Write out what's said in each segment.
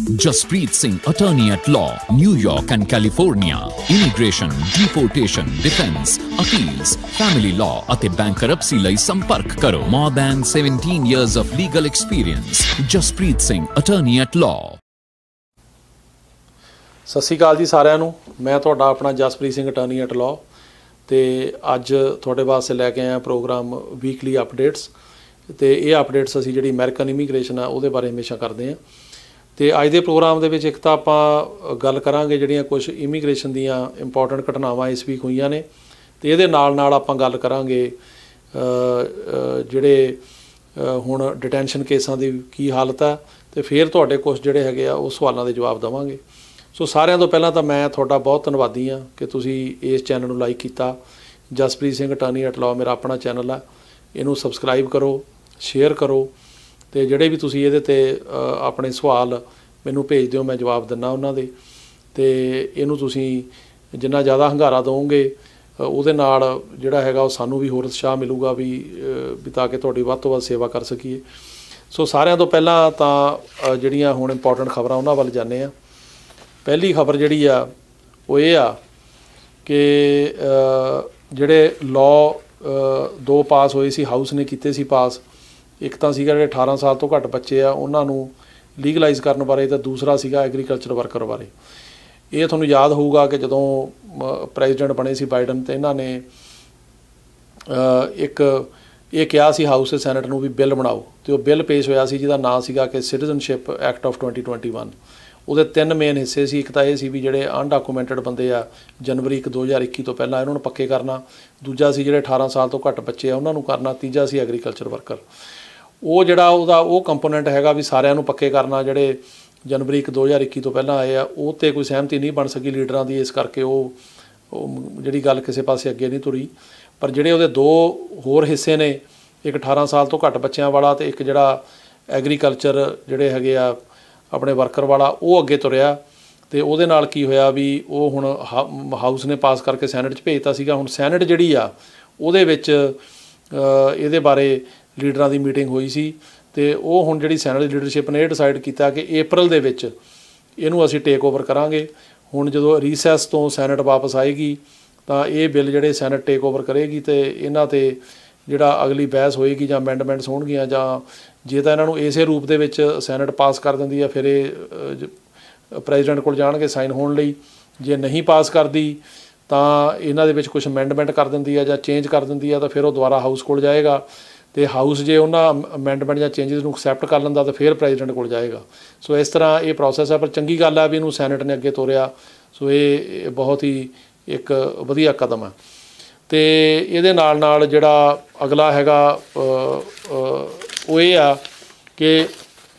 Jaspreet Singh, attorney at law, New York and California. Immigration, deportation, defense, appeals, family law ਅਤੇ bankruptcy ਲਈ ਸੰਪਰਕ ਕਰੋ। More than 17 years of legal experience. Jaspreet Singh, attorney at law. ਸਤਿ ਸ਼੍ਰੀ ਅਕਾਲ ਜੀ ਸਾਰਿਆਂ ਨੂੰ। ਮੈਂ ਤੁਹਾਡਾ ਆਪਣਾ Jaspreet Singh attorney at law ਤੇ ਅੱਜ ਤੁਹਾਡੇ ਵਾਸਤੇ ਲੈ ਕੇ ਆਇਆ ਪ੍ਰੋਗਰਾਮ ਵੀਕਲੀ ਅਪਡੇਟਸ ਤੇ ਇਹ ਅਪਡੇਟਸ ਅਸੀਂ ਜਿਹੜੀ ਅਮਰੀਕਨ ਇਮੀਗ੍ਰੇਸ਼ਨ ਆ ਉਹਦੇ ਬਾਰੇ ਹਮੇਸ਼ਾ ਕਰਦੇ ਹਾਂ। ਤੇ ਅੱਜ ਦੇ ਪ੍ਰੋਗਰਾਮ ਦੇ ਵਿੱਚ ਇੱਕ ਤਾਂ ਆਪਾਂ ਗੱਲ ਕਰਾਂਗੇ ਜਿਹੜੀਆਂ ਕੁਝ ਇਮੀਗ੍ਰੇਸ਼ਨ ਦੀਆਂ ਇੰਪੋਰਟੈਂਟ ਘਟਨਾਵਾਂ ਇਸ ਵੀਕ ਹੋਈਆਂ ਨੇ ਤੇ ਇਹਦੇ ਨਾਲ ਆਪਾਂ ਗੱਲ ਕਰਾਂਗੇ ਜਿਹੜੇ ਹੁਣ ਡਿਟੈਂਸ਼ਨ ਕੇਸਾਂ ਦੀ ਕੀ ਹਾਲਤ ਹੈ ਤੇ ਫਿਰ ਤੁਹਾਡੇ ਕੁਝ ਜਿਹੜੇ ਹੈਗੇ ਆ ਉਹ ਸਵਾਲਾਂ ਦੇ ਜਵਾਬ ਦੇਵਾਂਗੇ। ਸੋ ਸਾਰਿਆਂ ਤੋਂ ਪਹਿਲਾਂ ਤਾਂ ਮੈਂ ਤੁਹਾਡਾ ਬਹੁਤ ਧੰਨਵਾਦੀ ਹਾਂ ਕਿ ਤੁਸੀਂ ਇਸ ਚੈਨਲ ਨੂੰ ਲਾਈਕ ਕੀਤਾ। Jaspreet Singh attorney at law ਮੇਰਾ ਆਪਣਾ ਚੈਨਲ ਹੈ, ਇਹਨੂੰ ਸਬਸਕ੍ਰਾਈਬ ਕਰੋ, ਸ਼ੇਅਰ ਕਰੋ ਤੇ ਜਿਹੜੇ ਵੀ ਤੁਸੀਂ ਇਹਦੇ ਤੇ ਆਪਣੇ ਸਵਾਲ ਮੈਨੂੰ ਭੇਜ ਦਿਓ, ਮੈਂ ਜਵਾਬ ਦਿੰਦਾ ਉਹਨਾਂ ਦੇ। ਤੇ ਇਹਨੂੰ ਤੁਸੀਂ ਜਿੰਨਾ ਜ਼ਿਆਦਾ ਹੰਗਾਰਾ ਦਿਓਗੇ ਉਹਦੇ ਨਾਲ ਜਿਹੜਾ ਹੈਗਾ ਉਹ ਸਾਨੂੰ ਵੀ ਹੋਰ ਉਤਸ਼ਾਹ ਮਿਲੂਗਾ ਵੀ ਤਾਂ ਕਿ ਤੁਹਾਡੀ ਵੱਧ ਤੋਂ ਵੱਧ ਸੇਵਾ ਕਰ ਸਕੀਏ। ਸੋ ਸਾਰਿਆਂ ਤੋਂ ਪਹਿਲਾਂ ਤਾਂ ਜਿਹੜੀਆਂ ਹੁਣ ਇੰਪੋਰਟੈਂਟ ਖਬਰਾਂ ਉਹਨਾਂ ਵੱਲ ਜਾਂਦੇ ਹਾਂ। ਪਹਿਲੀ ਖਬਰ ਜਿਹੜੀ ਆ ਉਹ ਇਹ ਆ ਕਿ ਜਿਹੜੇ ਲਾਅ 2 ਪਾਸ ਹੋਏ ਸੀ, ਹਾਊਸ ਨੇ ਕੀਤੇ ਸੀ ਪਾਸ। ਇੱਕ ਤਾਂ ਸੀਗਾ ਜਿਹੜੇ 18 ਸਾਲ ਤੋਂ ਘੱਟ ਬੱਚੇ ਆ ਉਹਨਾਂ ਨੂੰ ਲੀਗਲਾਈਜ਼ ਕਰਨ ਬਾਰੇ ਤੇ ਦੂਸਰਾ ਸੀਗਾ ਐਗਰੀਕਲਚਰ ਵਰਕਰ ਬਾਰੇ। ਇਹ ਤੁਹਾਨੂੰ ਯਾਦ ਹੋਊਗਾ ਕਿ ਜਦੋਂ ਪ੍ਰੈਜ਼ੀਡੈਂਟ ਬਣੇ ਸੀ ਬਾਈਡਨ ਤੇ ਇਹਨਾਂ ਨੇ ਇੱਕ ਇਹ ਕਿਹਾ ਸੀ ਹਾਊਸ ਤੇ ਸੈਨੇਟ ਨੂੰ ਵੀ ਬਿੱਲ ਬਣਾਓ ਤੇ ਉਹ ਬਿੱਲ ਪੇਸ਼ ਹੋਇਆ ਸੀ ਜਿਹਦਾ ਨਾਂ ਸੀਗਾ ਕਿ ਸਿਟੀਜ਼ਨਸ਼ਿਪ ਐਕਟ ਆਫ 2021। ਉਹਦੇ 3 ਮੇਨ ਹਿੱਸੇ ਸੀ। ਇੱਕ ਤਾਂ ਇਹ ਸੀ ਵੀ ਜਿਹੜੇ ਅਨਡਾਕੂਮੈਂਟਡ ਬੰਦੇ ਆ ਜਨਵਰੀ 2021 ਤੋਂ ਪਹਿਲਾਂ ਇਹਨਾਂ ਨੂੰ ਪੱਕੇ ਕਰਨਾ। ਦੂਜਾ ਸੀ ਜਿਹੜੇ 18 ਸਾਲ ਤੋਂ ਘੱਟ ਬੱਚੇ ਆ ਉਹਨਾਂ ਨੂੰ ਕਰਨਾ। ਤੀਜਾ ਸੀ ਐਗਰੀਕਲਚਰ ਵਰਕਰ। ਉਹ ਜਿਹੜਾ ਉਹਦਾ ਉਹ ਕੰਪੋਨੈਂਟ ਹੈਗਾ ਵੀ ਸਾਰਿਆਂ ਨੂੰ ਪੱਕੇ ਕਰਨਾ ਜਿਹੜੇ ਜਨਵਰੀ 2021 ਤੋਂ ਪਹਿਲਾਂ ਆਏ ਆ, ਉਹ 'ਤੇ ਕੋਈ ਸਹਿਮਤੀ ਨਹੀਂ ਬਣ ਸਕੀ ਲੀਡਰਾਂ ਦੀ, ਇਸ ਕਰਕੇ ਉਹ ਜਿਹੜੀ ਗੱਲ ਕਿਸੇ ਪਾਸੇ ਅੱਗੇ ਨਹੀਂ ਤੁਰੀ। ਪਰ ਜਿਹੜੇ ਉਹਦੇ 2 ਹੋਰ ਹਿੱਸੇ ਨੇ, ਇੱਕ 18 ਸਾਲ ਤੋਂ ਘੱਟ ਬੱਚਿਆਂ ਵਾਲਾ ਤੇ ਇੱਕ ਜਿਹੜਾ ਐਗਰੀਕਲਚਰ ਜਿਹੜੇ ਹੈਗੇ ਆ ਆਪਣੇ ਵਰਕਰ ਵਾਲਾ, ਉਹ ਅੱਗੇ ਤੁਰਿਆ। ਤੇ ਉਹਦੇ ਨਾਲ ਕੀ ਹੋਇਆ ਵੀ ਉਹ ਹੁਣ ਹਾਊਸ ਨੇ ਪਾਸ ਕਰਕੇ ਸੈਨੇਟ 'ਚ ਭੇਜਤਾ ਸੀਗਾ। ਹੁਣ ਸੈਨੇਟ ਜਿਹੜੀ ਆ ਉਹਦੇ ਵਿੱਚ ਇਹਦੇ ਬਾਰੇ ਲੀਡਰਾਂ ਦੀ ਮੀਟਿੰਗ ਹੋਈ ਸੀ ਤੇ ਉਹ ਹੁਣ ਜਿਹੜੀ ਸੈਨੇਟ ਦੀ ਲੀਡਰਸ਼ਿਪ ਨੇ ਇਹ ਡਿਸਾਈਡ ਕੀਤਾ ਕਿ April ਦੇ ਵਿੱਚ ਇਹਨੂੰ ਅਸੀਂ ਟੇਕ ਓਵਰ ਕਰਾਂਗੇ। ਹੁਣ ਜਦੋਂ ਰੀਸੈਸ ਤੋਂ ਸੈਨੇਟ ਵਾਪਸ ਆਏਗੀ ਤਾਂ ਇਹ ਬਿੱਲ ਜਿਹੜੇ ਸੈਨੇਟ ਟੇਕ ਓਵਰ ਕਰੇਗੀ ਤੇ ਇਹਨਾਂ 'ਤੇ ਜਿਹੜਾ ਅਗਲੀ ਬਹਿਸ ਹੋਏਗੀ ਜਾਂ ਅਮੈਂਡਮੈਂਟਸ ਹੋਣਗੀਆਂ, ਜਾਂ ਜੇ ਤਾਂ ਇਹਨਾਂ ਨੂੰ ਇਸੇ ਰੂਪ ਦੇ ਵਿੱਚ ਸੈਨੇਟ ਪਾਸ ਕਰ ਦਿੰਦੀ ਆ ਫਿਰ ਇਹ ਪ੍ਰੈਜ਼ੀਡੈਂਟ ਕੋਲ ਜਾਣਗੇ ਸਾਈਨ ਹੋਣ ਲਈ। ਜੇ ਨਹੀਂ ਪਾਸ ਕਰਦੀ ਤਾਂ ਇਹਨਾਂ ਦੇ ਵਿੱਚ ਕੁਛ ਅਮੈਂਡਮੈਂਟ ਕਰ ਦਿੰਦੀ ਆ ਜਾਂ ਚੇਂਜ ਕਰ ਦਿੰਦੀ ਆ ਤਾਂ ਫਿਰ ਉਹ ਦੁਬਾਰਾ ਹਾਊਸ ਕੋਲ ਜਾਏਗਾ ਤੇ ਹਾਊਸ ਜੇ ਉਹਨਾਂ ਅਮੈਂਡਮੈਂਟ ਜਾਂ ਚੇਂਜਸ ਨੂੰ ਐਕਸੈਪਟ ਕਰ ਲੈਂਦਾ ਤਾਂ ਫਿਰ ਪ੍ਰੈਜ਼ੀਡੈਂਟ ਕੋਲ ਜਾਏਗਾ। ਸੋ ਇਸ ਤਰ੍ਹਾਂ ਇਹ ਪ੍ਰੋਸੈਸ ਹੈ। ਪਰ ਚੰਗੀ ਗੱਲ ਹੈ ਵੀ ਇਹਨੂੰ ਸੈਨੇਟ ਨੇ ਅੱਗੇ ਤੋਰਿਆ। ਸੋ ਇਹ ਬਹੁਤ ਹੀ ਇੱਕ ਵਧੀਆ ਕਦਮ ਹੈ। ਤੇ ਇਹਦੇ ਨਾਲ ਜਿਹੜਾ ਅਗਲਾ ਹੈਗਾ ਉਹ ਇਹ ਆ ਕਿ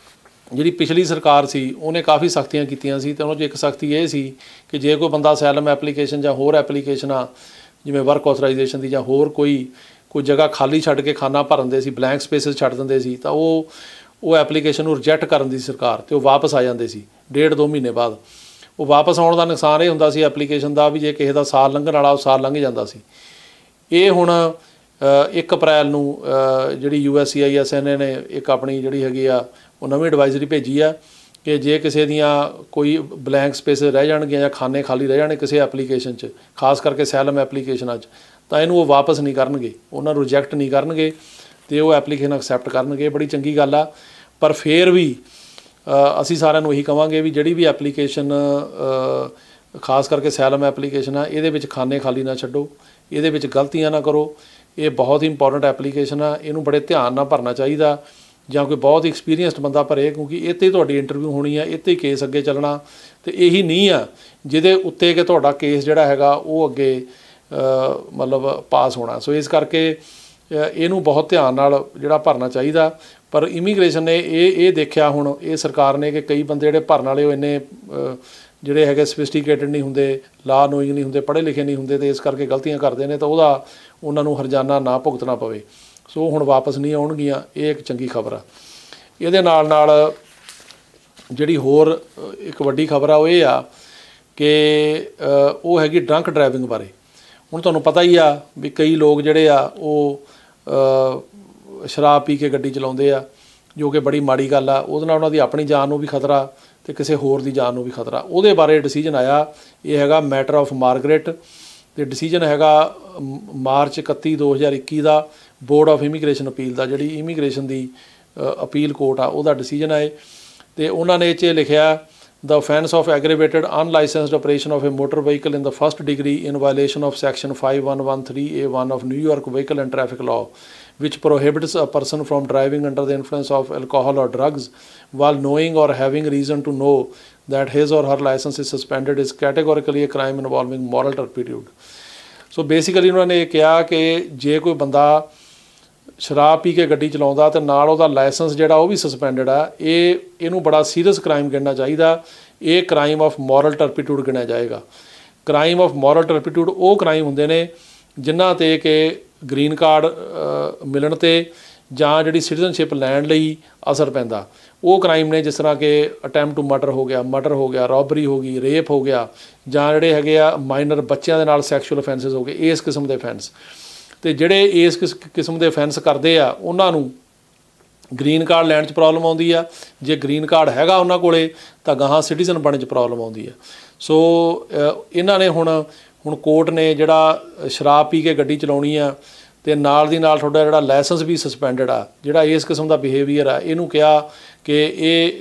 ਜਿਹੜੀ ਪਿਛਲੀ ਸਰਕਾਰ ਸੀ ਉਹਨੇ ਕਾਫੀ ਸਖਤੀਆਂ ਕੀਤੀਆਂ ਸੀ ਤੇ ਉਹਨਾਂ 'ਚ ਇੱਕ ਸਖਤੀ ਇਹ ਸੀ ਕਿ ਜੇ ਕੋਈ ਬੰਦਾ ਅਸਾਈਲਮ ਐਪਲੀਕੇਸ਼ਨ ਜਾਂ ਹੋਰ ਐਪਲੀਕੇਸ਼ਨਾਂ ਜਿਵੇਂ ਵਰਕ ਆਥੋਰਾਈਜੇਸ਼ਨ ਦੀ ਜਾਂ ਹੋਰ ਕੋਈ ਜਗ੍ਹਾ ਖਾਲੀ ਛੱਡ ਕੇ ਖਾਨਾ ਭਰਨ ਦੇ ਸੀ, ਬਲੈਂਕ ਸਪੇਸਿਸ ਛੱਡ ਦਿੰਦੇ ਸੀ ਤਾਂ ਉਹ ਐਪਲੀਕੇਸ਼ਨ ਨੂੰ ਰਿਜੈਕਟ ਕਰਨ ਦੀ ਸਰਕਾਰ ਤੇ ਉਹ ਵਾਪਸ ਆ ਜਾਂਦੇ ਸੀ 1.5-2 ਮਹੀਨੇ ਬਾਅਦ। ਉਹ ਵਾਪਸ ਆਉਣ ਦਾ ਨੁਕਸਾਨ ਇਹ ਹੁੰਦਾ ਸੀ ਐਪਲੀਕੇਸ਼ਨ ਦਾ ਵੀ ਜੇ ਕਿਸੇ ਦਾ ਸਾਲ ਲੰਘਣ ਵਾਲਾ ਉਹ ਸਾਲ ਲੰਘ ਜਾਂਦਾ ਸੀ। ਇਹ ਹੁਣ 1 ਅਪ੍ਰੈਲ ਨੂੰ ਜਿਹੜੀ USCIS ਨੇ ਇੱਕ ਆਪਣੀ ਜਿਹੜੀ ਹੈਗੀ ਆ ਉਹ ਨਵੀਂ ਐਡਵਾਈਜ਼ਰੀ ਭੇਜੀ ਆ ਕਿ ਜੇ ਕਿਸੇ ਦੀਆਂ ਕੋਈ ਬਲੈਂਕ ਸਪੇਸ ਰਹਿ ਜਾਣਗੀਆਂ ਜਾਂ ਖਾਨੇ ਖਾਲੀ ਰਹਿ ਜਾਣੇ ਕਿਸੇ ਐਪਲੀਕੇਸ਼ਨ 'ਚ, ਖਾਸ ਕਰਕੇ ਅਸਾਈਲਮ ਐਪਲੀਕੇਸ਼ਨਾਂ 'ਚ, ਤਾਂ ਇਹਨੂੰ ਉਹ ਵਾਪਸ ਨਹੀਂ ਕਰਨਗੇ, ਉਹਨਾਂ ਨੂੰ ਰਿਜੈਕਟ ਨਹੀਂ ਕਰਨਗੇ ਤੇ ਉਹ ਐਪਲੀਕੇਸ਼ਨ ਐਕਸੈਪਟ ਕਰਨਗੇ। ਬੜੀ ਚੰਗੀ ਗੱਲ ਆ। ਪਰ ਫਿਰ ਵੀ ਅਸੀਂ ਸਾਰਿਆਂ ਨੂੰ ਇਹੀ ਕਹਾਂਗੇ ਵੀ ਜਿਹੜੀ ਵੀ ਐਪਲੀਕੇਸ਼ਨ ਖਾਸ ਕਰਕੇ ਅਸਾਈਲਮ ਐਪਲੀਕੇਸ਼ਨ ਆ ਇਹਦੇ ਵਿੱਚ ਖਾਨੇ ਖਾਲੀ ਨਾ ਛੱਡੋ, ਇਹਦੇ ਵਿੱਚ ਗਲਤੀਆਂ ਨਾ ਕਰੋ। ਇਹ ਬਹੁਤ ਹੀ ਇੰਪੋਰਟੈਂਟ ਐਪਲੀਕੇਸ਼ਨ ਆ, ਇਹਨੂੰ ਬੜੇ ਧਿਆਨ ਨਾਲ ਭਰਨਾ ਚਾਹੀਦਾ ਜਾਂ ਕੋਈ ਬਹੁਤ ਹੀ ਐਕਸਪੀਰੀਅੰਸਡ ਬੰਦਾ ਭਰੇ ਕਿਉਂਕਿ ਇਹ 'ਤੇ ਤੁਹਾਡੀ ਇੰਟਰਵਿਊ ਹੋਣੀ ਆ, ਇਹ 'ਤੇ ਕੇਸ ਅੱਗੇ ਚੱਲਣਾ ਤੇ ਇਹੀ ਨਹੀਂ ਆ ਜਿਹਦੇ ਉੱਤੇ ਕਿ ਤੁਹਾਡਾ ਕੇਸ ਜਿਹੜਾ ਹੈਗਾ ਉਹ ਅੱਗੇ ਮਤਲਬ ਪਾਸ ਹੋਣਾ। ਸੋ ਇਸ ਕਰਕੇ ਇਹਨੂੰ ਬਹੁਤ ਧਿਆਨ ਨਾਲ ਜਿਹੜਾ ਭਰਨਾ ਚਾਹੀਦਾ। ਪਰ ਇਮੀਗ੍ਰੇਸ਼ਨ ਨੇ ਇਹ ਦੇਖਿਆ ਹੁਣ ਇਹ ਸਰਕਾਰ ਨੇ ਕਿ ਕਈ ਬੰਦੇ ਜਿਹੜੇ ਭਰਨ ਵਾਲੇ ਉਹ ਇੰਨੇ ਜਿਹੜੇ ਹੈਗੇ ਸਫਿਸਟੀਕੇਟਡ ਨਹੀਂ ਹੁੰਦੇ, ਲਾ ਨੋਇੰਗ ਨਹੀਂ ਹੁੰਦੇ, ਪੜ੍ਹੇ ਲਿਖੇ ਨਹੀਂ ਹੁੰਦੇ ਤੇ ਇਸ ਕਰਕੇ ਗਲਤੀਆਂ ਕਰਦੇ ਨੇ ਤਾਂ ਉਹਨਾਂ ਨੂੰ ਹਰਜਾਨਾ ਨਾ ਭੁਗਤਣਾ ਪਵੇ। ਸੋ ਹੁਣ ਵਾਪਸ ਨਹੀਂ ਆਉਣਗੀਆਂ, ਇਹ ਇੱਕ ਚੰਗੀ ਖਬਰ ਆ। ਇਹਦੇ ਨਾਲ ਜਿਹੜੀ ਹੋਰ ਇੱਕ ਵੱਡੀ ਖਬਰ ਆ ਉਹ ਇਹ ਆ ਕਿ ਉਹ ਹੈਗੀ ਡਰੰਕ ਡਰਾਈਵਿੰਗ ਬਾਰੇ। ਹੁਣ ਤੁਹਾਨੂੰ ਪਤਾ ਹੀ ਆ ਵੀ ਕਈ ਲੋਕ ਜਿਹੜੇ ਆ ਉਹ ਸ਼ਰਾਬ ਪੀ ਕੇ ਗੱਡੀ ਚਲਾਉਂਦੇ ਆ जो कि बड़ी माड़ी गल आ। ਉਹਦੇ ਨਾਲ ਉਹਨਾਂ ਦੀ ਆਪਣੀ ਜਾਨ ਨੂੰ ਵੀ ਖਤਰਾ ਤੇ ਕਿਸੇ ਹੋਰ ਦੀ ਜਾਨ ਨੂੰ ਵੀ ਖਤਰਾ। ਉਹਦੇ ਬਾਰੇ ਡਿਸੀਜਨ ਆਇਆ, ਇਹ ਹੈਗਾ ਮੈਟਰ ਆਫ ਮਾਰਗਰੇਟ ਤੇ ਡਿਸੀਜਨ ਹੈਗਾ ਮਾਰਚ 31 2021 ਦਾ ਬੋਰਡ ਆਫ ਇਮੀਗ੍ਰੇਸ਼ਨ ਅਪੀਲ ਦਾ, ਜਿਹੜੀ ਇਮੀਗ੍ਰੇਸ਼ਨ ਦੀ ਅਪੀਲ ਕੋਰਟ ਆ ਉਹਦਾ ਡਿਸੀਜਨ ਆਏ। ਤੇ ਉਹਨਾਂ ਨੇ ਇਹ 'ਚ ਲਿਖਿਆ the offence of aggravated unlicensed operation of a motor vehicle in the first degree in violation of section 5113A1 of New York Vehicle and Traffic Law, which prohibits a person from driving under the influence of alcohol or drugs while knowing or having reason to know that his or her license is suspended, is categorically a crime involving moral turpitude. So basically उन्होंने कहा कि जे कोई बंदा शराब P के गड्डी चलाਉਂਦਾ ਤੇ ਨਾਲ ਉਹਦਾ ਲਾਇਸੈਂਸ ਜਿਹੜਾ ਉਹ ਵੀ ਸਸਪੈਂਡਡ ਆ, ਇਹਨੂੰ ਬੜਾ ਸੀਰੀਅਸ ਕ੍ਰਾਈਮ ਗਿਣਨਾ ਚਾਹੀਦਾ। ਇਹ ਕ੍ਰਾਈਮ ਆਫ ਮੋਰਲ ਟਰਪੀਟਿਊਡ ਗਿਣਿਆ ਜਾਏਗਾ। ਕ੍ਰਾਈਮ ਆਫ ਮੋਰਲ ਟਰਪੀਟਿਊਡ ਉਹ ਕ੍ਰਾਈਮ ਹੁੰਦੇ ਨੇ ਜਿਨ੍ਹਾਂ 'ਤੇ ਕਿ ਗ੍ਰੀਨ ਕਾਰਡ ਮਿਲਣ 'ਤੇ ਜਾਂ ਜਿਹੜੀ ਸਿਟੀਜ਼ਨਸ਼ਿਪ ਲੈਣ ਲਈ ਅਸਰ ਪੈਂਦਾ। ਉਹ ਕ੍ਰਾਈਮ ਨੇ ਜਿਸ ਤਰ੍ਹਾਂ ਕਿ ਅਟੈਂਪਟ ਟੂ ਮਰਡਰ ਹੋ ਗਿਆ, ਰੋਬਰੀ ਹੋ ਗਈ, ਰੇਪ ਹੋ ਗਿਆ, ਜਾਂ ਜਿਹੜੇ ਹੈਗੇ ਆ ਮਾਈਨਰ ਬੱਚਿਆਂ ਦੇ ਨਾਲ ਸੈਕਸ਼ੂਅਲ ਅਫੈਂਸਿਸ ਹੋ ਗਏ, ਇਸ ਕਿਸਮ ਦੇ ਅਫੈਂਸ। ਤੇ ਜਿਹੜੇ ਇਸ ਕਿਸਮ ਦੇ ਅਫੈਂਸ ਕਰਦੇ ਆ ਉਹਨਾਂ ਨੂੰ ਗ੍ਰੀਨ ਕਾਰਡ ਲੈਣ 'ਚ ਪ੍ਰੋਬਲਮ ਆਉਂਦੀ ਆ। ਜੇ ਗ੍ਰੀਨ ਕਾਰਡ ਹੈਗਾ ਉਹਨਾਂ ਕੋਲੇ ਤਾਂ ਗਾਹਾਂ ਸਿਟੀਜ਼ਨ ਬਣਨ 'ਚ ਪ੍ਰੋਬਲਮ ਆਉਂਦੀ ਆ। ਸੋ ਇਹਨਾਂ ਨੇ ਹੁਣ ਕੋਰਟ ਨੇ ਜਿਹੜਾ ਸ਼ਰਾਬ ਪੀ ਕੇ ਗੱਡੀ ਚਲਾਉਣੀ ਆ ਤੇ ਨਾਲ ਦੀ ਨਾਲ ਤੁਹਾਡਾ ਜਿਹੜਾ ਲਾਇਸੈਂਸ ਵੀ ਸਸਪੈਂਡਡ ਆ, ਜਿਹੜਾ ਇਸ ਕਿਸਮ ਦਾ ਬਿਹੇਵੀਅਰ ਆ, ਇਹਨੂੰ ਕਿਹਾ ਕਿ ਇਹ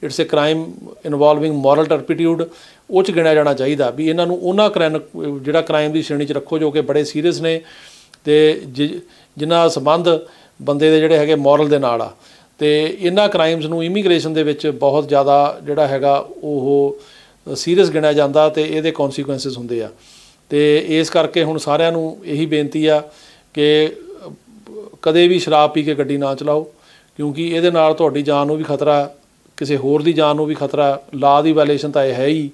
it's a crime involving moral turpitude. ਉਹ 'ਚ ਗਿਣਿਆ ਜਾਣਾ ਚਾਹੀਦਾ ਵੀ ਇਹਨਾਂ ਨੂੰ ਉਹਨਾਂ ਜਿਹੜਾ ਕ੍ਰਾਈਮ ਦੀ ਸ਼੍ਰੇਣੀ 'ਚ ਰੱਖੋ ਜੋ ਕਿ ਬੜੇ ਸੀਰੀਅਸ ਨੇ ਅਤੇ ਜਿਨ੍ਹਾਂ ਦਾ ਸੰਬੰਧ ਬੰਦੇ ਦੇ ਜਿਹੜੇ ਹੈਗੇ ਮੋਰਲ ਦੇ ਨਾਲ ਆ। ਅਤੇ ਇਹਨਾਂ ਕ੍ਰਾਈਮਸ ਨੂੰ ਇਮੀਗ੍ਰੇਸ਼ਨ ਦੇ ਵਿੱਚ ਬਹੁਤ ਜ਼ਿਆਦਾ ਜਿਹੜਾ ਹੈਗਾ ਉਹ ਸੀਰੀਅਸ ਗਿਣਿਆ ਜਾਂਦਾ ਅਤੇ ਇਹਦੇ ਕੌਨਸੀਕੁਐਂਸਿਸ ਹੁੰਦੇ ਆ। ਅਤੇ ਇਸ ਕਰਕੇ ਹੁਣ ਸਾਰਿਆਂ ਨੂੰ ਇਹੀ ਬੇਨਤੀ ਆ ਕਿ ਕਦੇ ਵੀ ਸ਼ਰਾਬ ਪੀ ਕੇ ਗੱਡੀ ਨਾ ਚਲਾਓ, ਕਿਉਂਕਿ ਇਹਦੇ ਨਾਲ ਤੁਹਾਡੀ ਜਾਨ ਨੂੰ ਵੀ ਖਤਰਾ, ਕਿਸੇ ਹੋਰ ਦੀ ਜਾਨ ਨੂੰ ਵੀ ਖਤਰਾ। ਲਾ ਦੀ ਵਾਇਲੇਸ਼ਨ ਤਾਂ ਇਹ ਹੈ ਹੀ,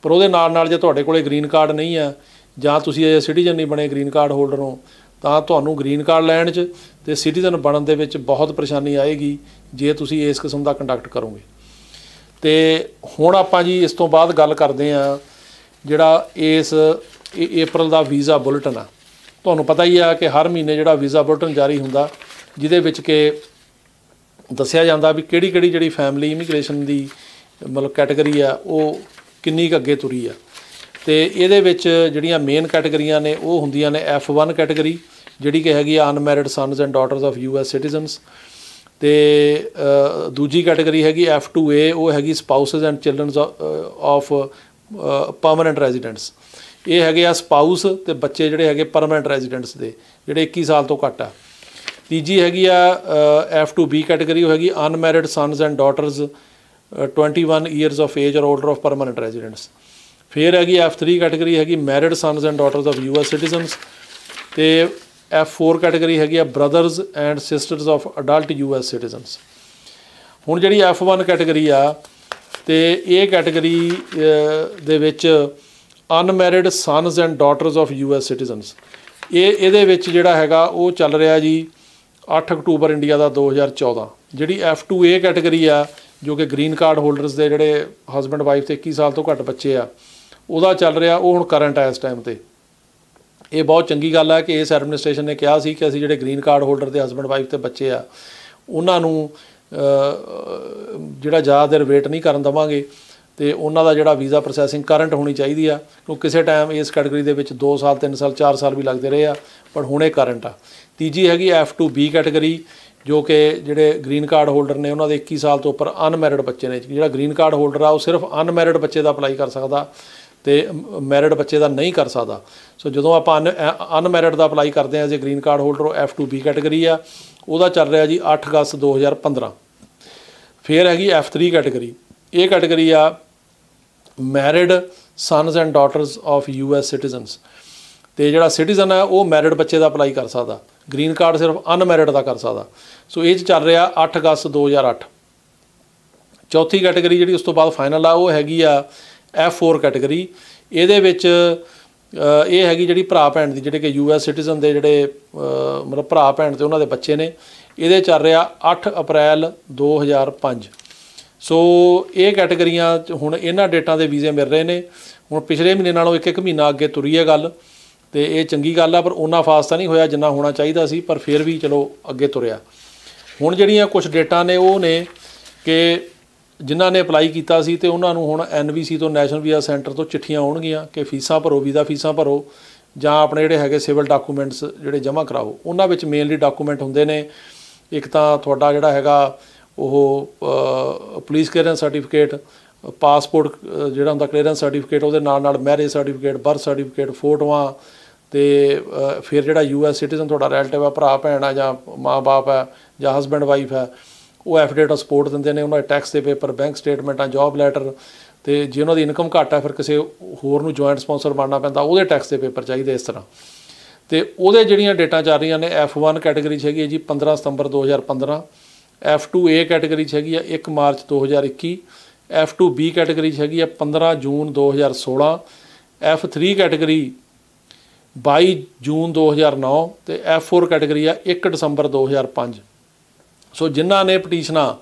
ਪਰ ਉਹਦੇ ਨਾਲ ਜੇ ਤੁਹਾਡੇ ਕੋਲ ਗ੍ਰੀਨ ਕਾਰਡ ਨਹੀਂ ਆ ਜਾਂ ਤੁਸੀਂ ਅਜੇ ਸਿਟੀਜ਼ਨ ਨਹੀਂ ਬਣੇ, ਗ੍ਰੀਨ ਕਾਰਡ ਹੋਲਡਰ ਹੋ, ਤਾਂ ਤੁਹਾਨੂੰ ਗ੍ਰੀਨ ਕਾਰਡ ਲੈਣ 'ਚ ਅਤੇ ਸਿਟੀਜ਼ਨ ਬਣਨ ਦੇ ਵਿੱਚ ਬਹੁਤ ਪਰੇਸ਼ਾਨੀ ਆਏਗੀ ਜੇ ਤੁਸੀਂ ਇਸ ਕਿਸਮ ਦਾ ਕੰਡਕਟ ਕਰੋਗੇ। ਅਤੇ ਹੁਣ ਆਪਾਂ ਜੀ ਇਸ ਤੋਂ ਬਾਅਦ ਗੱਲ ਕਰਦੇ ਹਾਂ ਜਿਹੜਾ ਇਸ ਅਪ੍ਰੈਲ ਦਾ ਵੀਜ਼ਾ ਬੁਲੇਟਿਨ ਆ। ਤੁਹਾਨੂੰ ਪਤਾ ਹੀ ਆ ਕਿ ਹਰ ਮਹੀਨੇ ਜਿਹੜਾ ਵੀਜ਼ਾ ਬੁਲੇਟਿਨ ਜਾਰੀ ਹੁੰਦਾ, ਜਿਹਦੇ ਵਿੱਚ ਕਿ ਦੱਸਿਆ ਜਾਂਦਾ ਵੀ ਕਿਹੜੀ ਜਿਹੜੀ ਫੈਮਿਲੀ ਇਮੀਗ੍ਰੇਸ਼ਨ ਦੀ ਮਤਲਬ ਕੈਟੇਗਰੀ ਆ ਉਹ ਕਿੰਨੀ ਕੁ ਅੱਗੇ ਤੁਰੀ ਆ। ਅਤੇ ਇਹਦੇ ਵਿੱਚ ਜਿਹੜੀਆਂ ਮੇਨ ਕੈਟੇਗਰੀਆਂ ਨੇ ਉਹ ਹੁੰਦੀਆਂ ਨੇ F1 ਕੈਟੇਗਰੀ, ਜਿਹੜੀ ਕਿ ਹੈਗੀ ਆ unmarried sons and daughters of US citizens. ਅਤੇ ਦੂਜੀ ਕੈਟੇਗਰੀ ਹੈਗੀ F2A, ਉਹ ਹੈਗੀ spouses and children's of permanent residents. ਇਹ ਹੈਗੇ ਆ ਸਪਾਊਸ ਅਤੇ ਬੱਚੇ ਜਿਹੜੇ ਹੈਗੇ ਪਰਮਾਨੈਂਟ ਰੈਜ਼ੀਡੈਂਟਸ ਦੇ, ਜਿਹੜੇ 21 ਸਾਲ ਤੋਂ ਘੱਟ ਆ। ਤੀਜੀ ਹੈਗੀ ਆ F2B ਕੈਟੇਗਰੀ, ਉਹ ਹੈਗੀ unmarried sons and daughters 21 years of age ਔਰ ਓਲਡਰ ਆਫ ਪਰਮਾਨੈਂਟ ਰੈਜ਼ੀਡੈਂਟਸ। ਫਿਰ ਹੈਗੀ F3 ਕੈਟੇਗਰੀ, ਹੈਗੀ married sons and daughters of US citizens. ਅਤੇ F4 ਕੈਟੇਗਰੀ ਹੈਗੀ ਆ brothers and sisters of adult US citizens. ਹੁਣ ਜਿਹੜੀ F1 ਕੈਟੇਗਰੀ ਆ, ਅਤੇ ਇਹ ਕੈਟੇਗਰੀ ਦੇ ਵਿੱਚ unmarried sons and daughters of US citizens, ਇਹਦੇ ਵਿੱਚ ਜਿਹੜਾ ਹੈਗਾ ਉਹ ਚੱਲ ਰਿਹਾ ਜੀ 8 ਅਕਤੂਬਰ ਇੰਡੀਆ ਦਾ 2014। ਜਿਹੜੀ F2A ਕੈਟੇਗਰੀ ਆ, ਜੋ ਕਿ ਗ੍ਰੀਨ ਕਾਰਡ ਹੋਲਡਰਸ ਦੇ ਜਿਹੜੇ ਹਸਬੈਂਡ ਵਾਈਫ ਤੇ 21 ਸਾਲ ਤੋਂ ਘੱਟ ਬੱਚੇ ਆ, ਉਹਦਾ ਚੱਲ ਰਿਹਾ, ਉਹ ਹੁਣ ਕਰੰਟ ਆ ਇਸ ਟਾਈਮ 'ਤੇ। ਇਹ ਬਹੁਤ ਚੰਗੀ ਗੱਲ ਹੈ ਕਿ ਇਸ ਐਡਮਿਨਿਸਟ੍ਰੇਸ਼ਨ ਨੇ ਕਿਹਾ ਸੀ ਕਿ ਅਸੀਂ ਜਿਹੜੇ ਗ੍ਰੀਨ ਕਾਰਡ ਹੋਲਡਰ ਦੇ ਹਸਬੈਂਡ ਵਾਈਫ ਤੇ ਬੱਚੇ ਆ ਉਹਨਾਂ ਨੂੰ ਜਿਹੜਾ ਜ਼ਿਆਦਾ ਦੇਰ ਵੇਟ ਨਹੀਂ ਕਰਨ ਦੇਵਾਂਗੇ, ਅਤੇ ਉਹਨਾਂ ਦਾ ਜਿਹੜਾ ਵੀਜ਼ਾ ਪ੍ਰੋਸੈਸਿੰਗ ਕਰੰਟ ਹੋਣੀ ਚਾਹੀਦੀ ਆ, ਕਿਉਂਕਿ ਕਿਸੇ ਟਾਈਮ ਇਸ ਕੈਟੇਗਰੀ ਦੇ ਵਿੱਚ 2 ਸਾਲ 3 ਸਾਲ 4 ਸਾਲ ਵੀ ਲੱਗਦੇ ਰਹੇ ਆ, ਪਰ ਹੁਣ ਇਹ ਕਰੰਟ ਆ। ਤੀਜੀ ਹੈਗੀ F2B ਕੈਟੇਗਰੀ, ਜੋ ਕਿ ਜਿਹੜੇ ਗ੍ਰੀਨ ਕਾਰਡ ਹੋਲਡਰ ਨੇ ਉਹਨਾਂ ਦੇ 21 ਸਾਲ ਤੋਂ ਉੱਪਰ ਅਨਮੈਰਿਡ ਬੱਚੇ ਨੇ। ਜਿਹੜਾ ਗ੍ਰੀਨ ਕਾਰਡ ਹੋਲਡਰ ਆ ਉਹ ਸਿਰਫ ਅਨਮੈਰਿਡ ਬੱਚੇ ਦਾ ਅਪਲਾਈ ਕਰ ਸਕਦਾ ਅਤੇ ਮੈਰਿਡ ਬੱਚੇ ਦਾ ਨਹੀਂ ਕਰ ਸਕਦਾ। ਸੋ ਜਦੋਂ ਆਪਾਂ ਅਨਮੈਰਿਡ ਦਾ ਅਪਲਾਈ ਕਰਦੇ ਹਾਂ as a green card holder, ਉਹ F2B ਕੈਟੇਗਰੀ ਆ, ਉਹਦਾ ਚੱਲ ਰਿਹਾ ਜੀ 8 ਅਗਸਤ 2015। ਫਿਰ ਹੈਗੀ F3 ਕੈਟੇਗਰੀ, ਇਹ ਕੈਟੇਗਰੀ ਆ married sons and daughters of US citizens. ਅਤੇ ਜਿਹੜਾ ਸਿਟੀਜ਼ਨ ਹੈ ਉਹ ਮੈਰਿਡ ਬੱਚੇ ਦਾ ਅਪਲਾਈ ਕਰ ਸਕਦਾ, ਗ੍ਰੀਨ ਕਾਰਡ ਸਿਰਫ ਅਨਮੈਰਿਡ ਦਾ ਕਰ ਸਕਦਾ। ਸੋ ਇਹ 'ਚ ਚੱਲ ਰਿਹਾ 8 ਅਗਸਤ 2008। ਚੌਥੀ ਕੈਟੇਗਰੀ ਜਿਹੜੀ ਉਸ ਤੋਂ ਬਾਅਦ ਫਾਈਨਲ ਆ, ਉਹ ਹੈਗੀ ਆ F4 ਕੈਟੇਗਰੀ। ਇਹਦੇ ਵਿੱਚ ਇਹ ਹੈਗੀ ਜਿਹੜੀ ਭਰਾ ਭੈਣ ਦੀ, ਜਿਹੜੇ ਕਿ US ਸਿਟੀਜ਼ਨ ਦੇ ਜਿਹੜੇ ਮਤਲਬ ਭਰਾ ਭੈਣ ਅਤੇ ਉਹਨਾਂ ਦੇ ਬੱਚੇ ਨੇ। ਇਹਦੇ ਚੱਲ ਰਿਹਾ 8 ਅਪ੍ਰੈਲ 2005। ਸੋ ਇਹ ਕੈਟੇਗਰੀਆਂ 'ਚ ਹੁਣ ਇਹਨਾਂ ਡੇਟਾਂ ਦੇ ਵੀਜ਼ੇ ਮਿਲ ਰਹੇ ਨੇ। ਹੁਣ ਪਿਛਲੇ ਮਹੀਨੇ ਨਾਲੋਂ ਇੱਕ ਮਹੀਨਾ ਅੱਗੇ ਤੁਰੀ ਹੈ ਗੱਲ, ਅਤੇ ਇਹ ਚੰਗੀ ਗੱਲ ਆ, ਪਰ ਓਨਾ ਫਾਸਟ ਤਾਂ ਨਹੀਂ ਹੋਇਆ ਜਿੰਨਾ ਹੋਣਾ ਚਾਹੀਦਾ ਸੀ, ਪਰ ਫਿਰ ਵੀ ਚਲੋ ਅੱਗੇ ਤੁਰਿਆ। ਹੁਣ ਜਿਹੜੀਆਂ ਕੁਝ ਡੇਟਾਂ ਨੇ ਉਹ ਨੇ ਕਿ ਜਿਨ੍ਹਾਂ ਨੇ ਅਪਲਾਈ ਕੀਤਾ ਸੀ ਤੇ ਉਹਨਾਂ ਨੂੰ ਹੁਣ NVC ਤੋਂ ਨੈਸ਼ਨਲ ਵੀਜ਼ਾ ਸੈਂਟਰ ਤੋਂ ਚਿੱਠੀਆਂ ਆਉਣਗੀਆਂ ਕਿ ਫੀਸਾਂ ਭਰੋ, ਵੀਜ਼ਾ ਫੀਸਾਂ ਭਰੋ ਜਾਂ ਆਪਣੇ ਜਿਹੜੇ ਹੈਗੇ ਸਿਵਲ ਡਾਕੂਮੈਂਟਸ ਜਿਹੜੇ ਜਮ੍ਹਾਂ ਕਰਾਓ। ਉਹਨਾਂ ਵਿੱਚ ਮੇਨਲੀ ਡਾਕੂਮੈਂਟ ਹੁੰਦੇ ਨੇ, ਇੱਕ ਤਾਂ ਤੁਹਾਡਾ ਜਿਹੜਾ ਹੈਗਾ ਉਹ ਪੁਲਿਸ ਕਲੀਅਰੈਂਸ ਸਰਟੀਫਿਕੇਟ, ਪਾਸਪੋਰਟ ਜਿਹੜਾ ਹੁੰਦਾ ਕਲੀਅਰੈਂਸ ਸਰਟੀਫਿਕੇਟ, ਉਹਦੇ ਨਾਲ ਮੈਰਿਜ ਸਰਟੀਫਿਕੇਟ, ਬਰਥ ਸਰਟੀਫਿਕੇਟ, ਫੋਟੋਆਂ, ਤੇ ਫਿਰ ਜਿਹੜਾ US ਸਿਟੀਜ਼ਨ ਤੁਹਾਡਾ ਰਿਲੇਟਿਵ ਆ, ਭਰਾ ਭੈਣ ਆ ਜਾਂ ਮਾਂ ਬਾਪ ਹੈ ਜਾਂ ਹਸਬੈਂਡ ਵਾਈਫ ਹੈ, ਉਹ ਐਫੀਡੇਵਿਟ ਆਫ ਸਪੋਰਟ ਦਿੰਦੇ ਨੇ, ਉਹਨਾਂ ਦੇ ਟੈਕਸ ਦੇ ਪੇਪਰ, ਬੈਂਕ ਸਟੇਟਮੈਂਟਾਂ, ਜੋਬ ਲੈਟਰ, ਤੇ ਜੇ ਉਹਨਾਂ ਦੀ ਇਨਕਮ ਘੱਟ ਹੈ ਫਿਰ ਕਿਸੇ ਹੋਰ ਨੂੰ ਜੁਆਇੰਟ ਸਪਾਂਸਰ ਬਣਨਾ ਪੈਂਦਾ, ਉਹਦੇ ਟੈਕਸ ਦੇ ਪੇਪਰ ਚਾਹੀਦੇ ਇਸ ਤਰ੍ਹਾਂ। ਤੇ ਉਹਦੇ ਜਿਹੜੀਆਂ ਡੇਟਾਂ ਚੱਲ ਰਹੀਆਂ ਨੇ, F1 ਕੈਟੇਗਰੀ 'ਚ ਹੈਗੀ ਹੈ ਜੀ 15 ਸਤੰਬਰ 2015, F2A ਕੈਟੇਗਰੀ 'ਚ ਹੈਗੀ ਆ 1 ਮਾਰਚ 2021, F2B ਕੈਟੇਗਰੀ 'ਚ ਹੈਗੀ ਆ 15 ਜੂਨ 2016, F3 ਕੈਟੇਗਰੀ 22 ਜੂਨ 2009 ਤੇ F4 ਕੈਟੇਗਰੀ ਆ 1 ਦਸੰਬਰ 2005। ਸੋ ਜਿਨ੍ਹਾਂ ਨੇ ਪਟੀਸ਼ਨਾਂ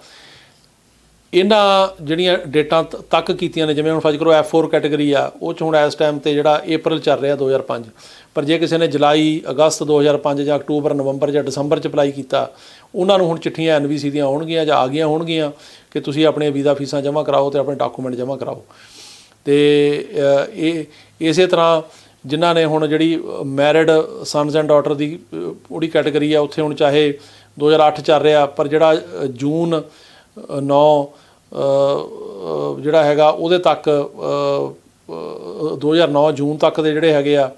ਇਹਨਾਂ ਜਿਹੜੀਆਂ ਡੇਟਾਂ ਤੱਕ ਕੀਤੀਆਂ ਨੇ, ਜਿਵੇਂ ਹੁਣ ਫਰਜ਼ ਕਰੋ F4 ਕੈਟੇਗਰੀ ਆ, ਉਹ 'ਚ ਹੁਣ ਇਸ ਟਾਈਮ 'ਤੇ ਜਿਹੜਾ April ਚੱਲ ਰਿਹਾ 2005, ਪਰ ਜੇ ਕਿਸੇ ਨੇ ਜੁਲਾਈ, ਅਗਸਤ 2005 ਜਾਂ ਅਕਤੂਬਰ, ਨਵੰਬਰ ਜਾਂ ਦਸੰਬਰ 'ਚ ਅਪਲਾਈ ਕੀਤਾ, ਉਹਨਾਂ ਨੂੰ ਹੁਣ ਚਿੱਠੀਆਂ NVC ਦੀਆਂ ਆਉਣਗੀਆਂ ਜਾਂ ਆ ਗਈਆਂ ਹੋਣਗੀਆਂ ਕਿ ਤੁਸੀਂ ਆਪਣੇ ਵੀਜ਼ਾ ਫੀਸਾਂ ਜਮ੍ਹਾਂ ਕਰਾਓ ਤੇ ਆਪਣੇ ਡਾਕੂਮੈਂਟ ਜਮ੍ਹਾਂ ਕਰਾਓ। ਤੇ ਇਹ ਇਸੇ ਤਰ੍ਹਾਂ ਜਿਨ੍ਹਾਂ ਨੇ ਹੁਣ ਜਿਹੜੀ ਮੈਰਿਡ ਸਨਸ ਐਂਡ ਡਾਟਰ ਦੀ ਉਹਦੀ ਕੈਟੇਗਰੀ ਆ, ਉੱਥੇ ਹੁਣ ਚਾਹੇ 2008 ਚੱਲ ਰਿਹਾ, ਪਰ ਜਿਹੜਾ ਜੂਨ 9 ਜਿਹੜਾ ਹੈਗਾ ਉਹਦੇ ਤੱਕ 2009 ਜੂਨ ਤੱਕ ਦੇ ਜਿਹੜੇ ਹੈਗੇ ਆ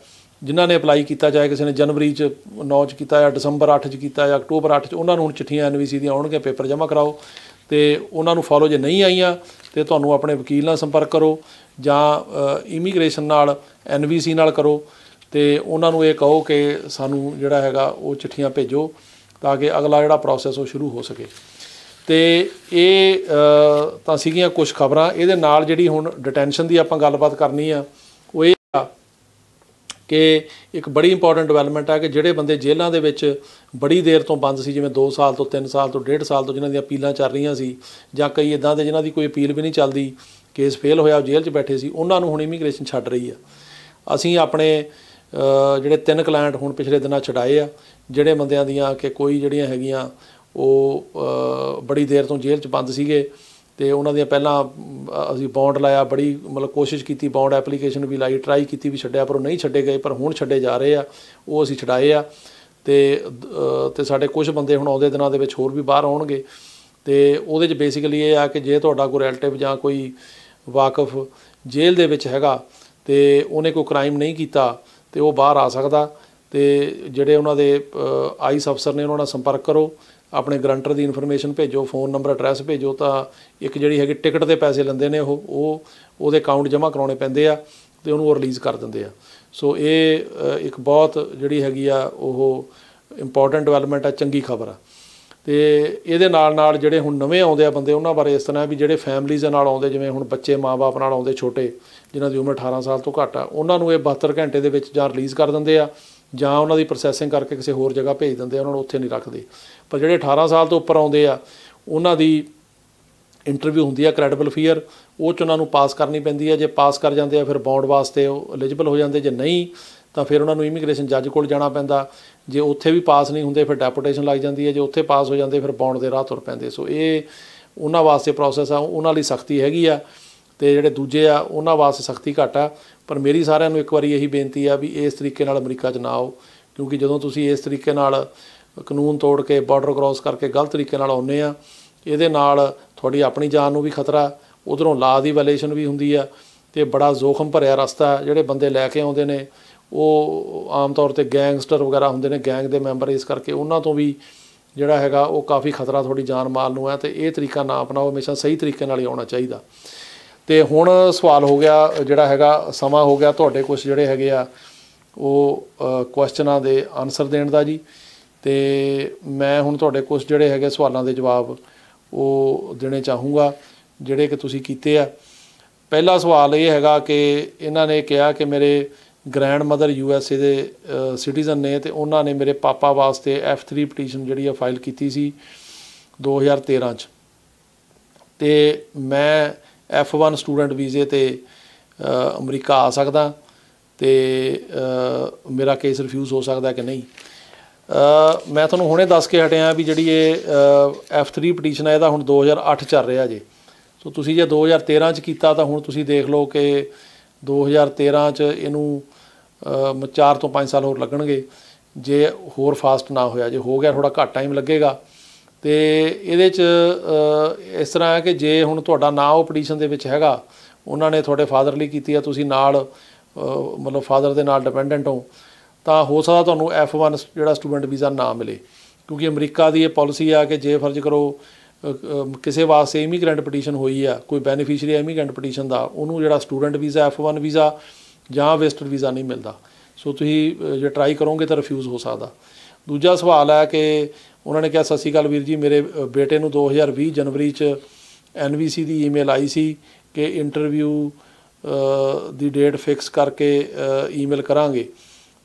ਜਿਨ੍ਹਾਂ ਨੇ ਅਪਲਾਈ ਕੀਤਾ, ਚਾਹੇ ਕਿਸੇ ਨੇ ਜਨਵਰੀ 'ਚ 9 'ਚ ਕੀਤਾ ਜਾਂ ਦਸੰਬਰ 8 'ਚ ਕੀਤਾ ਜਾਂ ਅਕਤੂਬਰ 8 'ਚ, ਉਹਨਾਂ ਨੂੰ ਹੁਣ ਚਿੱਠੀਆਂ NVC ਦੀਆਂ ਆਉਣਗੀਆਂ, ਪੇਪਰ ਜਮ੍ਹਾਂ ਕਰਾਓ। ਤੇ ਉਹਨਾਂ ਨੂੰ ਫੋਲੋ ਜੇ ਨਹੀਂ ਆਈਆਂ ਤੇ ਤੁਹਾਨੂੰ ਆਪਣੇ ਵਕੀਲ ਨਾਲ ਸੰਪਰਕ ਕਰੋ ਜਾਂ ਇਮੀਗ੍ਰੇਸ਼ਨ ਨਾਲ NVC ਨਾਲ ਕਰੋ ਤੇ ਉਹਨਾਂ ਨੂੰ ਇਹ ਕਹੋ ਕਿ ਸਾਨੂੰ ਜਿਹੜਾ ਹੈਗਾ ਉਹ ਚਿੱਠੀਆਂ ਭੇਜੋ ਤਾਂ ਕਿ ਅਗਲਾ ਜਿਹੜਾ ਪ੍ਰੋਸੈਸ ਉਹ ਸ਼ੁਰੂ ਹੋ ਸਕੇ। ਤੇ ਇਹ ਤਾਂ ਸੀਗੀਆਂ ਕੁਝ ਖਬਰਾਂ। ਇਹਦੇ ਨਾਲ ਜਿਹੜੀ ਹੁਣ ਡਿਟੈਂਸ਼ਨ ਦੀ ਆਪਾਂ ਗੱਲਬਾਤ ਕਰਨੀ ਆ, ਉਹ ਇਹ ਆ ਕਿ ਇੱਕ ਬੜੀ ਇੰਪੋਰਟੈਂਟ ਡਿਵੈਲਪਮੈਂਟ ਹੈ ਕਿ ਜਿਹੜੇ ਬੰਦੇ ਜੇਲ੍ਹਾਂ ਦੇ ਵਿੱਚ ਬੜੀ ਦੇਰ ਤੋਂ ਬੰਦ ਸੀ, ਜਿਵੇਂ 2 ਸਾਲ ਤੋਂ 3 ਸਾਲ ਤੋਂ 1.5 ਸਾਲ ਤੋਂ, ਜਿਨ੍ਹਾਂ ਦੀਆਂ ਅਪੀਲਾਂ ਚੱਲ ਰਹੀਆਂ ਸੀ ਜਾਂ ਕਈ ਇੱਦਾਂ ਦੇ ਜਿਨ੍ਹਾਂ ਦੀ ਕੋਈ ਅਪੀਲ ਵੀ ਨਹੀਂ ਚੱਲਦੀ, ਕੇਸ ਫੇਲ ਹੋਇਆ, ਉਹ ਜੇਲ੍ਹ 'ਚ ਬੈਠੇ ਸੀ, ਉਹਨਾਂ ਨੂੰ ਹੁਣ ਇਮੀਗ੍ਰੇਸ਼ਨ ਛੱਡ ਰਹੀ ਆ। ਅਸੀਂ ਆਪਣੇ ਜਿਹੜੇ 3 ਕਲਾਇੰਟ ਹੁਣ ਪਿਛਲੇ ਦਿਨਾਂ ਛਡਾਏ ਆ, ਜਿਹੜੇ ਬੰਦਿਆਂ ਦੀਆਂ ਕਿ ਕੋਈ ਜਿਹੜੀਆਂ ਹੈਗੀਆਂ ਉਹ ਬੜੀ ਦੇਰ ਤੋਂ ਜੇਲ੍ਹ 'ਚ ਬੰਦ ਸੀਗੇ ਤੇ ਉਹਨਾਂ ਦੀਆਂ ਪਹਿਲਾਂ ਅਸੀਂ ਬੌਂਡ ਲਾਇਆ, ਬੜੀ ਮਤਲਬ ਕੋਸ਼ਿਸ਼ ਕੀਤੀ, ਬੌਂਡ ਐਪਲੀਕੇਸ਼ਨ ਵੀ ਲਾਈ, ਟਰਾਈ ਕੀਤੀ ਵੀ ਛੱਡਿਆ, ਪਰ ਉਹ ਨਹੀਂ ਛੱਡੇ ਗਏ, ਪਰ ਹੁਣ ਛੱਡੇ ਜਾ ਰਹੇ ਆ, ਉਹ ਅਸੀਂ ਛਡਾਏ ਆ। ਤੇ ਸਾਡੇ ਕੁਝ ਬੰਦੇ ਹੁਣ ਆਉਂਦੇ ਦਿਨਾਂ ਦੇ ਵਿੱਚ ਹੋਰ ਵੀ ਬਾਹਰ ਆਉਣਗੇ। ਤੇ ਉਹਦੇ 'ਚ ਬੇਸਿਕਲੀ ਇਹ ਆ ਕਿ ਜੇ ਤੁਹਾਡਾ ਕੋਈ ਰਿਲੇਟਿਵ ਜਾਂ ਕੋਈ ਵਾਕਫ ਜੇਲ੍ਹ ਦੇ ਵਿੱਚ ਹੈਗਾ ਤੇ ਉਹਨੇ ਕੋਈ ਕ੍ਰਾਈਮ ਨਹੀਂ ਕੀਤਾ ਤੇ ਉਹ ਬਾਹਰ ਆ ਸਕਦਾ। ਤੇ ਜਿਹੜੇ ਉਹਨਾਂ ਦੇ ਆਈਸ ਅਫਸਰ ਨੇ ਉਹਨਾਂ ਨਾਲ ਸੰਪਰਕ ਕਰੋ, ਆਪਣੇ ਗਰੰਟਰ ਦੀ ਇਨਫੋਰਮੇਸ਼ਨ ਭੇਜੋ, ਫੋਨ ਨੰਬਰ, ਐਡਰੈਸ ਭੇਜੋ, ਤਾਂ ਇੱਕ ਜਿਹੜੀ ਹੈਗੀ ਟਿਕਟ ਦੇ ਪੈਸੇ ਲੈਂਦੇ ਨੇ ਉਹਦੇ ਅਕਾਊਂਟ ਜਮ੍ਹਾਂ ਕਰਾਉਣੇ ਪੈਂਦੇ ਆ ਤੇ ਉਹਨੂੰ ਉਹ ਰਿਲੀਜ਼ ਕਰ ਦਿੰਦੇ ਆ। ਸੋ ਇਹ ਇੱਕ ਬਹੁਤ ਜਿਹੜੀ ਹੈਗੀ ਆ ਉਹ ਇੰਪੋਰਟੈਂਟ ਡਿਵੈਲਪਮੈਂਟ ਆ, ਚੰਗੀ ਖਬਰ ਆ। ਤੇ ਇਹਦੇ ਨਾਲ ਜਿਹੜੇ ਹੁਣ ਨਵੇਂ ਆਉਂਦੇ ਆ ਬੰਦੇ, ਉਹਨਾਂ ਬਾਰੇ ਇਸ ਤਰ੍ਹਾਂ ਵੀ ਜਿਹੜੇ ਫੈਮਲੀਜ਼ ਦੇ ਨਾਲ ਆਉਂਦੇ, ਜਿਵੇਂ ਹੁਣ ਬੱਚੇ ਮਾਂ-ਬਾਪ ਨਾਲ ਆਉਂਦੇ ਛੋਟੇ, ਜਿਨ੍ਹਾਂ ਦੀ ਉਮਰ 18 ਸਾਲ ਤੋਂ ਘੱਟ ਆ, ਉਹਨਾਂ ਨੂੰ ਇਹ 72 ਘੰਟੇ ਦੇ ਵਿੱਚ ਜਾਂ ਰਿਲੀਜ਼ ਕਰ ਦਿੰਦੇ ਆ ਜਾਂ ਉਹਨਾਂ ਦੀ ਪ੍ਰੋਸੈਸਿੰਗ ਕਰਕੇ ਕਿਸੇ ਹੋਰ ਜਗ੍ਹਾ ਭੇਜ ਦਿੰਦੇ ਆ, ਉਹਨਾਂ ਨੂੰ ਉੱਥੇ ਨਹੀਂ ਰੱਖਦੇ। ਪਰ ਜਿਹੜੇ 18 ਸਾਲ ਤੋਂ ਉੱਪਰ ਆਉਂਦੇ ਆ, ਉਹਨਾਂ ਦੀ ਇੰਟਰਵਿਊ ਹੁੰਦੀ ਆ ਕ੍ਰੈਡੀਬਲ ਫੀਅਰ, ਉਹ 'ਚ ਉਹਨਾਂ ਨੂੰ ਪਾਸ ਕਰਨੀ ਪੈਂਦੀ ਹੈ। ਜੇ ਪਾਸ ਕਰ ਜਾਂਦੇ ਆ ਫਿਰ ਬੌਂਡ ਵਾਸਤੇ ਉਹ ਐਲੀਜੀਬਲ ਹੋ ਜਾਂਦੇ, ਜੇ ਨਹੀਂ ਤਾਂ ਫਿਰ ਉਹਨਾਂ ਨੂੰ ਇਮੀਗ੍ਰੇਸ਼ਨ ਜੱਜ ਕੋਲ ਜਾਣਾ ਪੈਂਦਾ। ਜੇ ਉੱਥੇ ਵੀ ਪਾਸ ਨਹੀਂ ਹੁੰਦੇ ਫਿਰ ਡੈਪੂਟੇਸ਼ਨ ਲੱਗ ਜਾਂਦੀ ਹੈ, ਜੇ ਉੱਥੇ ਪਾਸ ਹੋ ਜਾਂਦੇ ਫਿਰ ਬੌਂਡ ਦੇ ਰਾਹ ਤੁਰ ਪੈਂਦੇ। ਸੋ ਇਹ ਉਹਨਾਂ ਵਾਸਤੇ ਪ੍ਰੋਸੈਸ ਆ, ਉਹਨਾਂ ਲਈ ਸਖਤੀ ਹੈਗੀ ਆ ਤੇ ਜਿਹੜੇ ਦੂਜੇ ਆ ਉਹਨਾਂ ਵਾਸਤੇ ਸਖਤੀ ਘੱਟ ਆ। ਪਰ ਮੇਰੀ ਸਾਰਿਆਂ ਨੂੰ ਇੱਕ ਵਾਰੀ ਇਹੀ ਬੇਨਤੀ ਆ ਵੀ ਇਸ ਤਰੀਕੇ ਨਾਲ ਅਮਰੀਕਾ 'ਚ ਨਾ ਆਓ, ਕਿਉਂਕਿ ਜਦੋਂ ਤੁਸੀਂ ਇਸ ਤਰੀਕੇ ਨਾਲ ਕਾਨੂੰਨ ਤੋੜ ਕੇ ਬਾਰਡਰ ਕ੍ਰੋਸ ਕਰਕੇ ਗਲਤ ਤਰੀਕੇ ਨਾਲ ਆਉਂਦੇ ਆ, ਇਹਦੇ ਨਾਲ ਤੁਹਾਡੀ ਆਪਣੀ ਜਾਨ ਨੂੰ ਵੀ ਖਤਰਾ, ਉੱਧਰੋਂ ਲਾ ਦੀ ਵਾਇਲੇਸ਼ਨ ਵੀ ਹੁੰਦੀ ਆ ਤੇ ਬੜਾ ਜ਼ੋਖਮ ਭਰਿਆ ਰਸਤਾ। ਜਿਹੜੇ ਬੰਦੇ ਲੈ ਕੇ ਆਉਂਦੇ ਨੇ ਉਹ ਆਮ ਤੌਰ 'ਤੇ ਗੈਂਗਸਟਰ ਵਗੈਰਾ ਹੁੰਦੇ ਨੇ, ਗੈਂਗ ਦੇ ਮੈਂਬਰ, ਇਸ ਕਰਕੇ ਉਹਨਾਂ ਤੋਂ ਵੀ ਜਿਹੜਾ ਹੈਗਾ ਉਹ ਕਾਫੀ ਖਤਰਾ ਤੁਹਾਡੀ ਜਾਨ ਮਾਲ ਨੂੰ ਹੈ। ਤੇ ਇਹ ਤਰੀਕਾ ਨਾ ਅਪਣਾਓ, ਹਮੇਸ਼ਾ ਸਹੀ ਤਰੀਕੇ ਨਾਲ ਹੀ ਆਉਣਾ ਚਾਹੀਦਾ। ਤੇ ਹੁਣ ਸਵਾਲ ਹੋ ਗਿਆ ਜਿਹੜਾ ਹੈਗਾ, ਸਮਾਂ ਹੋ ਗਿਆ ਤੁਹਾਡੇ ਕੁਛ ਜਿਹੜੇ ਹੈਗੇ ਆ ਉਹ ਕੁਐਸਚਨਾਂ ਦੇ ਆਨਸਰ ਦੇਣ ਦਾ ਜੀ। ਤੇ ਮੈਂ ਹੁਣ ਤੁਹਾਡੇ ਕੁਛ ਜਿਹੜੇ ਹੈਗੇ ਸਵਾਲਾਂ ਦੇ ਜਵਾਬ ਉਹ ਦੇਣੇ ਚਾਹੂੰਗਾ ਜਿਹੜੇ ਕਿ ਤੁਸੀਂ ਕੀਤੇ ਆ। ਪਹਿਲਾ ਸਵਾਲ ਇਹ ਹੈਗਾ ਕਿ ਇਹਨਾਂ ਨੇ ਕਿਹਾ ਕਿ ਮੇਰੇ ਗ੍ਰੈਂਡ ਮਦਰ USA ਦੇ ਸਿਟੀਜ਼ਨ ਨੇ ਤੇ ਉਹਨਾਂ ਨੇ ਮੇਰੇ ਪਾਪਾ ਵਾਸਤੇ F3 ਪਟੀਸ਼ਨ ਜਿਹੜੀ ਆ ਫਾਈਲ ਕੀਤੀ ਸੀ 2013 'ਚ, ਤੇ ਮੈਂ F1 ਸਟੂਡੈਂਟ ਵੀਜ਼ੇ 'ਤੇ ਅਮਰੀਕਾ ਆ ਸਕਦਾ ਤੇ ਮੇਰਾ ਕੇਸ ਰਿਫਿਊਜ਼ ਹੋ ਸਕਦਾ ਕਿ ਨਹੀਂ। मैं ਤੁਹਾਨੂੰ ਹੁਣੇ ਦੱਸ ਕੇ ਹਟਿਆ ਵੀ ਜਿਹੜੀ ਇਹ F3 ਪਟੀਸ਼ਨ ਹੈ ਇਹਦਾ ਹੁਣ 2008 ਚੱਲ ਰਿਹਾ ਜੇ। ਸੋ ਤੁਸੀਂ ਜੇ 2013 'ਚ ਕੀਤਾ ਤਾਂ ਹੁਣ ਤੁਸੀਂ ਦੇਖ ਲਓ ਕਿ 2013 'ਚ ਇਹਨੂੰ 4 ਤੋਂ 5 ਸਾਲ ਹੋਰ ਲੱਗਣਗੇ ਜੇ ਹੋਰ ਫਾਸਟ ਨਾ ਹੋਇਆ। ਜੇ ਹੋ ਗਿਆ ਥੋੜ੍ਹਾ ਘੱਟ ਟਾਈਮ ਲੱਗੇਗਾ। ਅਤੇ ਇਹਦੇ 'ਚ ਇਸ ਤਰ੍ਹਾਂ ਹੈ ਕਿ ਜੇ ਹੁਣ ਤੁਹਾਡਾ ਨਾਂ ਉਹ ਪਟੀਸ਼ਨ ਦੇ ਵਿੱਚ ਹੈਗਾ, ਉਹਨਾਂ ਨੇ ਤੁਹਾਡੇ ਫਾਦਰ ਲਈ ਕੀਤੀ ਆ, ਤੁਸੀਂ ਨਾਲ ਮਤਲਬ ਫਾਦਰ ਦੇ ਨਾਲ ਡਿਪੈਂਡੈਂਟ ਹੋ, ਤਾਂ ਹੋ ਸਕਦਾ ਤੁਹਾਨੂੰ F1 ਜਿਹੜਾ ਸਟੂਡੈਂਟ ਵੀਜ਼ਾ ਨਾ ਮਿਲੇ। ਕਿਉਂਕਿ ਅਮਰੀਕਾ ਦੀ ਇਹ ਪੋਲਿਸੀ ਆ ਕਿ ਜੇ ਫਰਜ਼ ਕਰੋ ਕਿਸੇ ਵਾਸਤੇ ਇਮੀਗਰੈਂਟ ਪਟੀਸ਼ਨ ਹੋਈ ਆ, ਕੋਈ ਬੈਨੀਫੀਸ਼ਰੀ ਇਮੀਗਰੈਂਟ ਪਟੀਸ਼ਨ ਦਾ, ਉਹਨੂੰ ਜਿਹੜਾ ਸਟੂਡੈਂਟ ਵੀਜ਼ਾ F1 ਵੀਜ਼ਾ ਜਾਂ ਵਿਜ਼ਟਰ ਵੀਜ਼ਾ ਨਹੀਂ ਮਿਲਦਾ। ਸੋ ਤੁਸੀਂ ਜੇ ਟਰਾਈ ਕਰੋਗੇ ਤਾਂ ਰਿਫਿਊਜ਼ ਹੋ ਸਕਦਾ। ਦੂਜਾ ਸਵਾਲ ਹੈ ਕਿ ਉਹਨਾਂ ਨੇ ਕਿਹਾ, ਸਤਿ ਸ਼੍ਰੀ ਅਕਾਲ ਵੀਰ ਜੀ, ਮੇਰੇ ਬੇਟੇ ਨੂੰ 2020 ਜਨਵਰੀ 'ਚ NVC ਦੀ ਈਮੇਲ ਆਈ ਸੀ ਕਿ ਇੰਟਰਵਿਊ ਦੀ ਡੇਟ ਫਿਕਸ ਕਰਕੇ ਈਮੇਲ ਕਰਾਂਗੇ,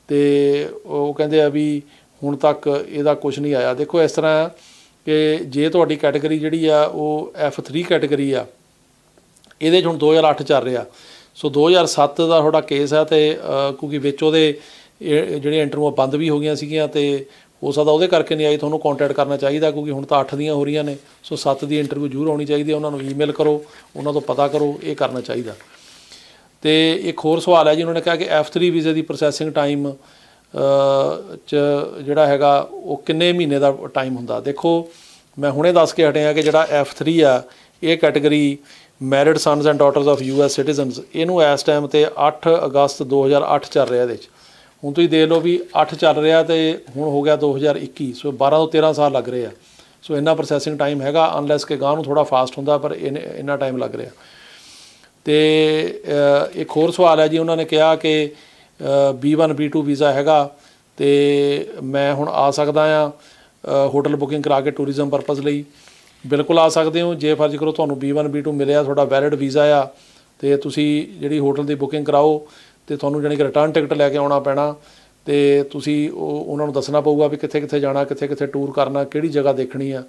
ਅਤੇ ਉਹ ਕਹਿੰਦੇ ਆ ਵੀ ਹੁਣ ਤੱਕ ਇਹਦਾ ਕੁਛ ਨਹੀਂ ਆਇਆ। ਦੇਖੋ ਇਸ ਤਰ੍ਹਾਂ ਕਿ ਜੇ ਤੁਹਾਡੀ ਕੈਟੇਗਰੀ ਜਿਹੜੀ ਆ ਉਹ F3 ਕੈਟੇਗਰੀ ਆ, ਇਹਦੇ 'ਚ ਹੁਣ 2008 ਚੱਲ ਰਿਹਾ। ਸੋ 2007 ਦਾ ਤੁਹਾਡਾ ਕੇਸ ਹੈ, ਅਤੇ ਕਿਉਂਕਿ ਵਿੱਚ ਉਹਦੇ ਜਿਹੜੀਆਂ ਇੰਟਰਵਿਊਆਂ ਬੰਦ ਵੀ ਹੋ ਗਈਆਂ ਸੀਗੀਆਂ, ਅਤੇ ਹੋ ਸਕਦਾ ਉਹਦੇ ਕਰਕੇ ਨਹੀਂ ਆਈ। ਤੁਹਾਨੂੰ ਕੋਂਟੈਕਟ ਕਰਨਾ ਚਾਹੀਦਾ ਕਿਉਂਕਿ ਹੁਣ ਤਾਂ 8 ਦੀਆਂ ਹੋ ਰਹੀਆਂ ਨੇ। ਸੋ 7 ਦੀ ਇੰਟਰਵਿਊ ਜ਼ਰੂਰ ਆਉਣੀ ਚਾਹੀਦੀ ਹੈ। ਉਹਨਾਂ ਨੂੰ ਈਮੇਲ ਕਰੋ, ਉਹਨਾਂ ਤੋਂ ਪਤਾ ਕਰੋ, ਇਹ ਕਰਨਾ ਚਾਹੀਦਾ। ਅਤੇ ਇੱਕ ਹੋਰ ਸਵਾਲ ਹੈ ਜੀ, ਉਹਨਾਂ ਨੇ ਕਿਹਾ ਕਿ F3 ਵੀਜ਼ੇ ਦੀ ਪ੍ਰੋਸੈਸਿੰਗ ਟਾਈਮ 'ਚ ਜਿਹੜਾ ਹੈਗਾ ਉਹ ਕਿੰਨੇ ਮਹੀਨੇ ਦਾ ਟਾਈਮ ਹੁੰਦਾ। ਦੇਖੋ ਮੈਂ ਹੁਣੇ ਦੱਸ ਕੇ ਹਟਿਆ ਕਿ ਜਿਹੜਾ F3 ਆ, ਇਹ category married sons and daughters of US citizens, ਇਹਨੂੰ ਇਸ ਟਾਈਮ 'ਤੇ 8 ਅਗਸਤ 2008 ਚੱਲ ਰਿਹਾ। ਇਹਦੇ 'ਚ ਹੁਣ ਤੁਸੀਂ ਦੇਖ ਲਓ ਵੀ 8 ਚੱਲ ਰਿਹਾ ਅਤੇ ਹੁਣ ਹੋ ਗਿਆ 2021। ਸੋ 12 ਤੋਂ 13 ਸਾਲ ਲੱਗ ਰਹੇ ਆ। ਸੋ ਇੰਨਾ ਪ੍ਰੋਸੈਸਿੰਗ ਟਾਈਮ ਹੈਗਾ, ਅਨਲੈਸ ਕਿ ਗਾਂਹ ਨੂੰ ਥੋੜ੍ਹਾ ਫਾਸਟ ਹੁੰਦਾ, ਪਰ ਇੰਨਾ ਟਾਈਮ ਲੱਗ ਰਿਹਾ। ਅਤੇ ਇੱਕ ਹੋਰ ਸਵਾਲ ਹੈ ਜੀ, ਉਹਨਾਂ ਨੇ ਕਿਹਾ ਕਿ B1 B2 ਵੀਜ਼ਾ ਹੈਗਾ ਅਤੇ ਮੈਂ ਹੁਣ ਆ ਸਕਦਾ ਹਾਂ ਹੋਟਲ ਬੁਕਿੰਗ ਕਰਾ ਕੇ ਟੂਰਿਜ਼ਮ ਪਰਪਜ਼ ਲਈ। ਬਿਲਕੁਲ ਆ ਸਕਦੇ ਹੋ। ਜੇ ਫਰਜ਼ ਕਰੋ ਤੁਹਾਨੂੰ B1 B2 ਮਿਲਿਆ, ਤੁਹਾਡਾ ਵੈਲਿਡ ਵੀਜ਼ਾ ਆ, ਅਤੇ ਤੁਸੀਂ ਜਿਹੜੀ ਹੋਟਲ ਦੀ ਬੁਕਿੰਗ ਕਰਾਓ, ਅਤੇ ਤੁਹਾਨੂੰ ਜਾਣੀ ਕਿ ਰਿਟਰਨ ਟਿਕਟ ਲੈ ਕੇ ਆਉਣਾ ਪੈਣਾ, ਅਤੇ ਤੁਸੀਂ ਉਹਨਾਂ ਨੂੰ ਦੱਸਣਾ ਪਊਗਾ ਵੀ ਕਿੱਥੇ ਕਿੱਥੇ ਜਾਣਾ, ਕਿੱਥੇ ਕਿੱਥੇ ਟੂਰ ਕਰਨਾ, ਕਿਹੜੀ ਜਗ੍ਹਾ ਦੇਖਣੀ ਆ।